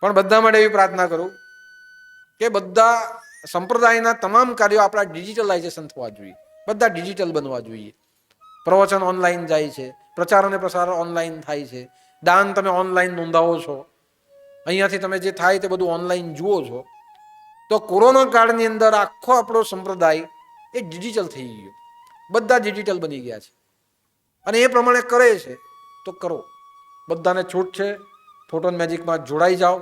પણ બધા માટે એવી પ્રાર્થના કરું કે બધા સંપ્રદાયના તમામ કાર્યો આપણા ડિજિટલાઇઝેશન થવા જોઈએ. બધા ડિજિટલ બનવા જોઈએ. પ્રવચન ઓનલાઈન જાય છે, પ્રચાર અને પ્રસાર ઓનલાઈન થાય છે, દાન તમે ઓનલાઈન નોંધાવો છો, અહીંયાથી તમે જે થાય તે બધું ઓનલાઈન જુઓ છો. તો કોરોના કાળની અંદર આખો આપણો સંપ્રદાય એ ડિજિટલ થઈ ગયો. બધા ડિજિટલ બની ગયા છે અને એ પ્રમાણે કરે છે તો કરો. બધાને છૂટ છે. ફોટોન મેજિકમાં જોડાઈ જાઓ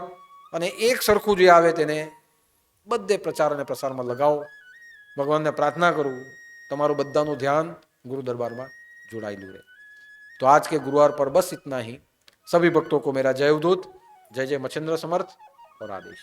અને એક સરખું જે આવે તેને બધે પ્રચાર અને પ્રસારમાં લગાવો. ભગવાનને પ્રાર્થના કરું તમારું બધાનું ધ્યાન गुरु दरबार में जुड़ाई रहे. तो आज के गुरुवार पर बस इतना ही. सभी भक्तों को मेरा जय अवधूत, जय जय मच्छिंद्र समर्थ और आदेश.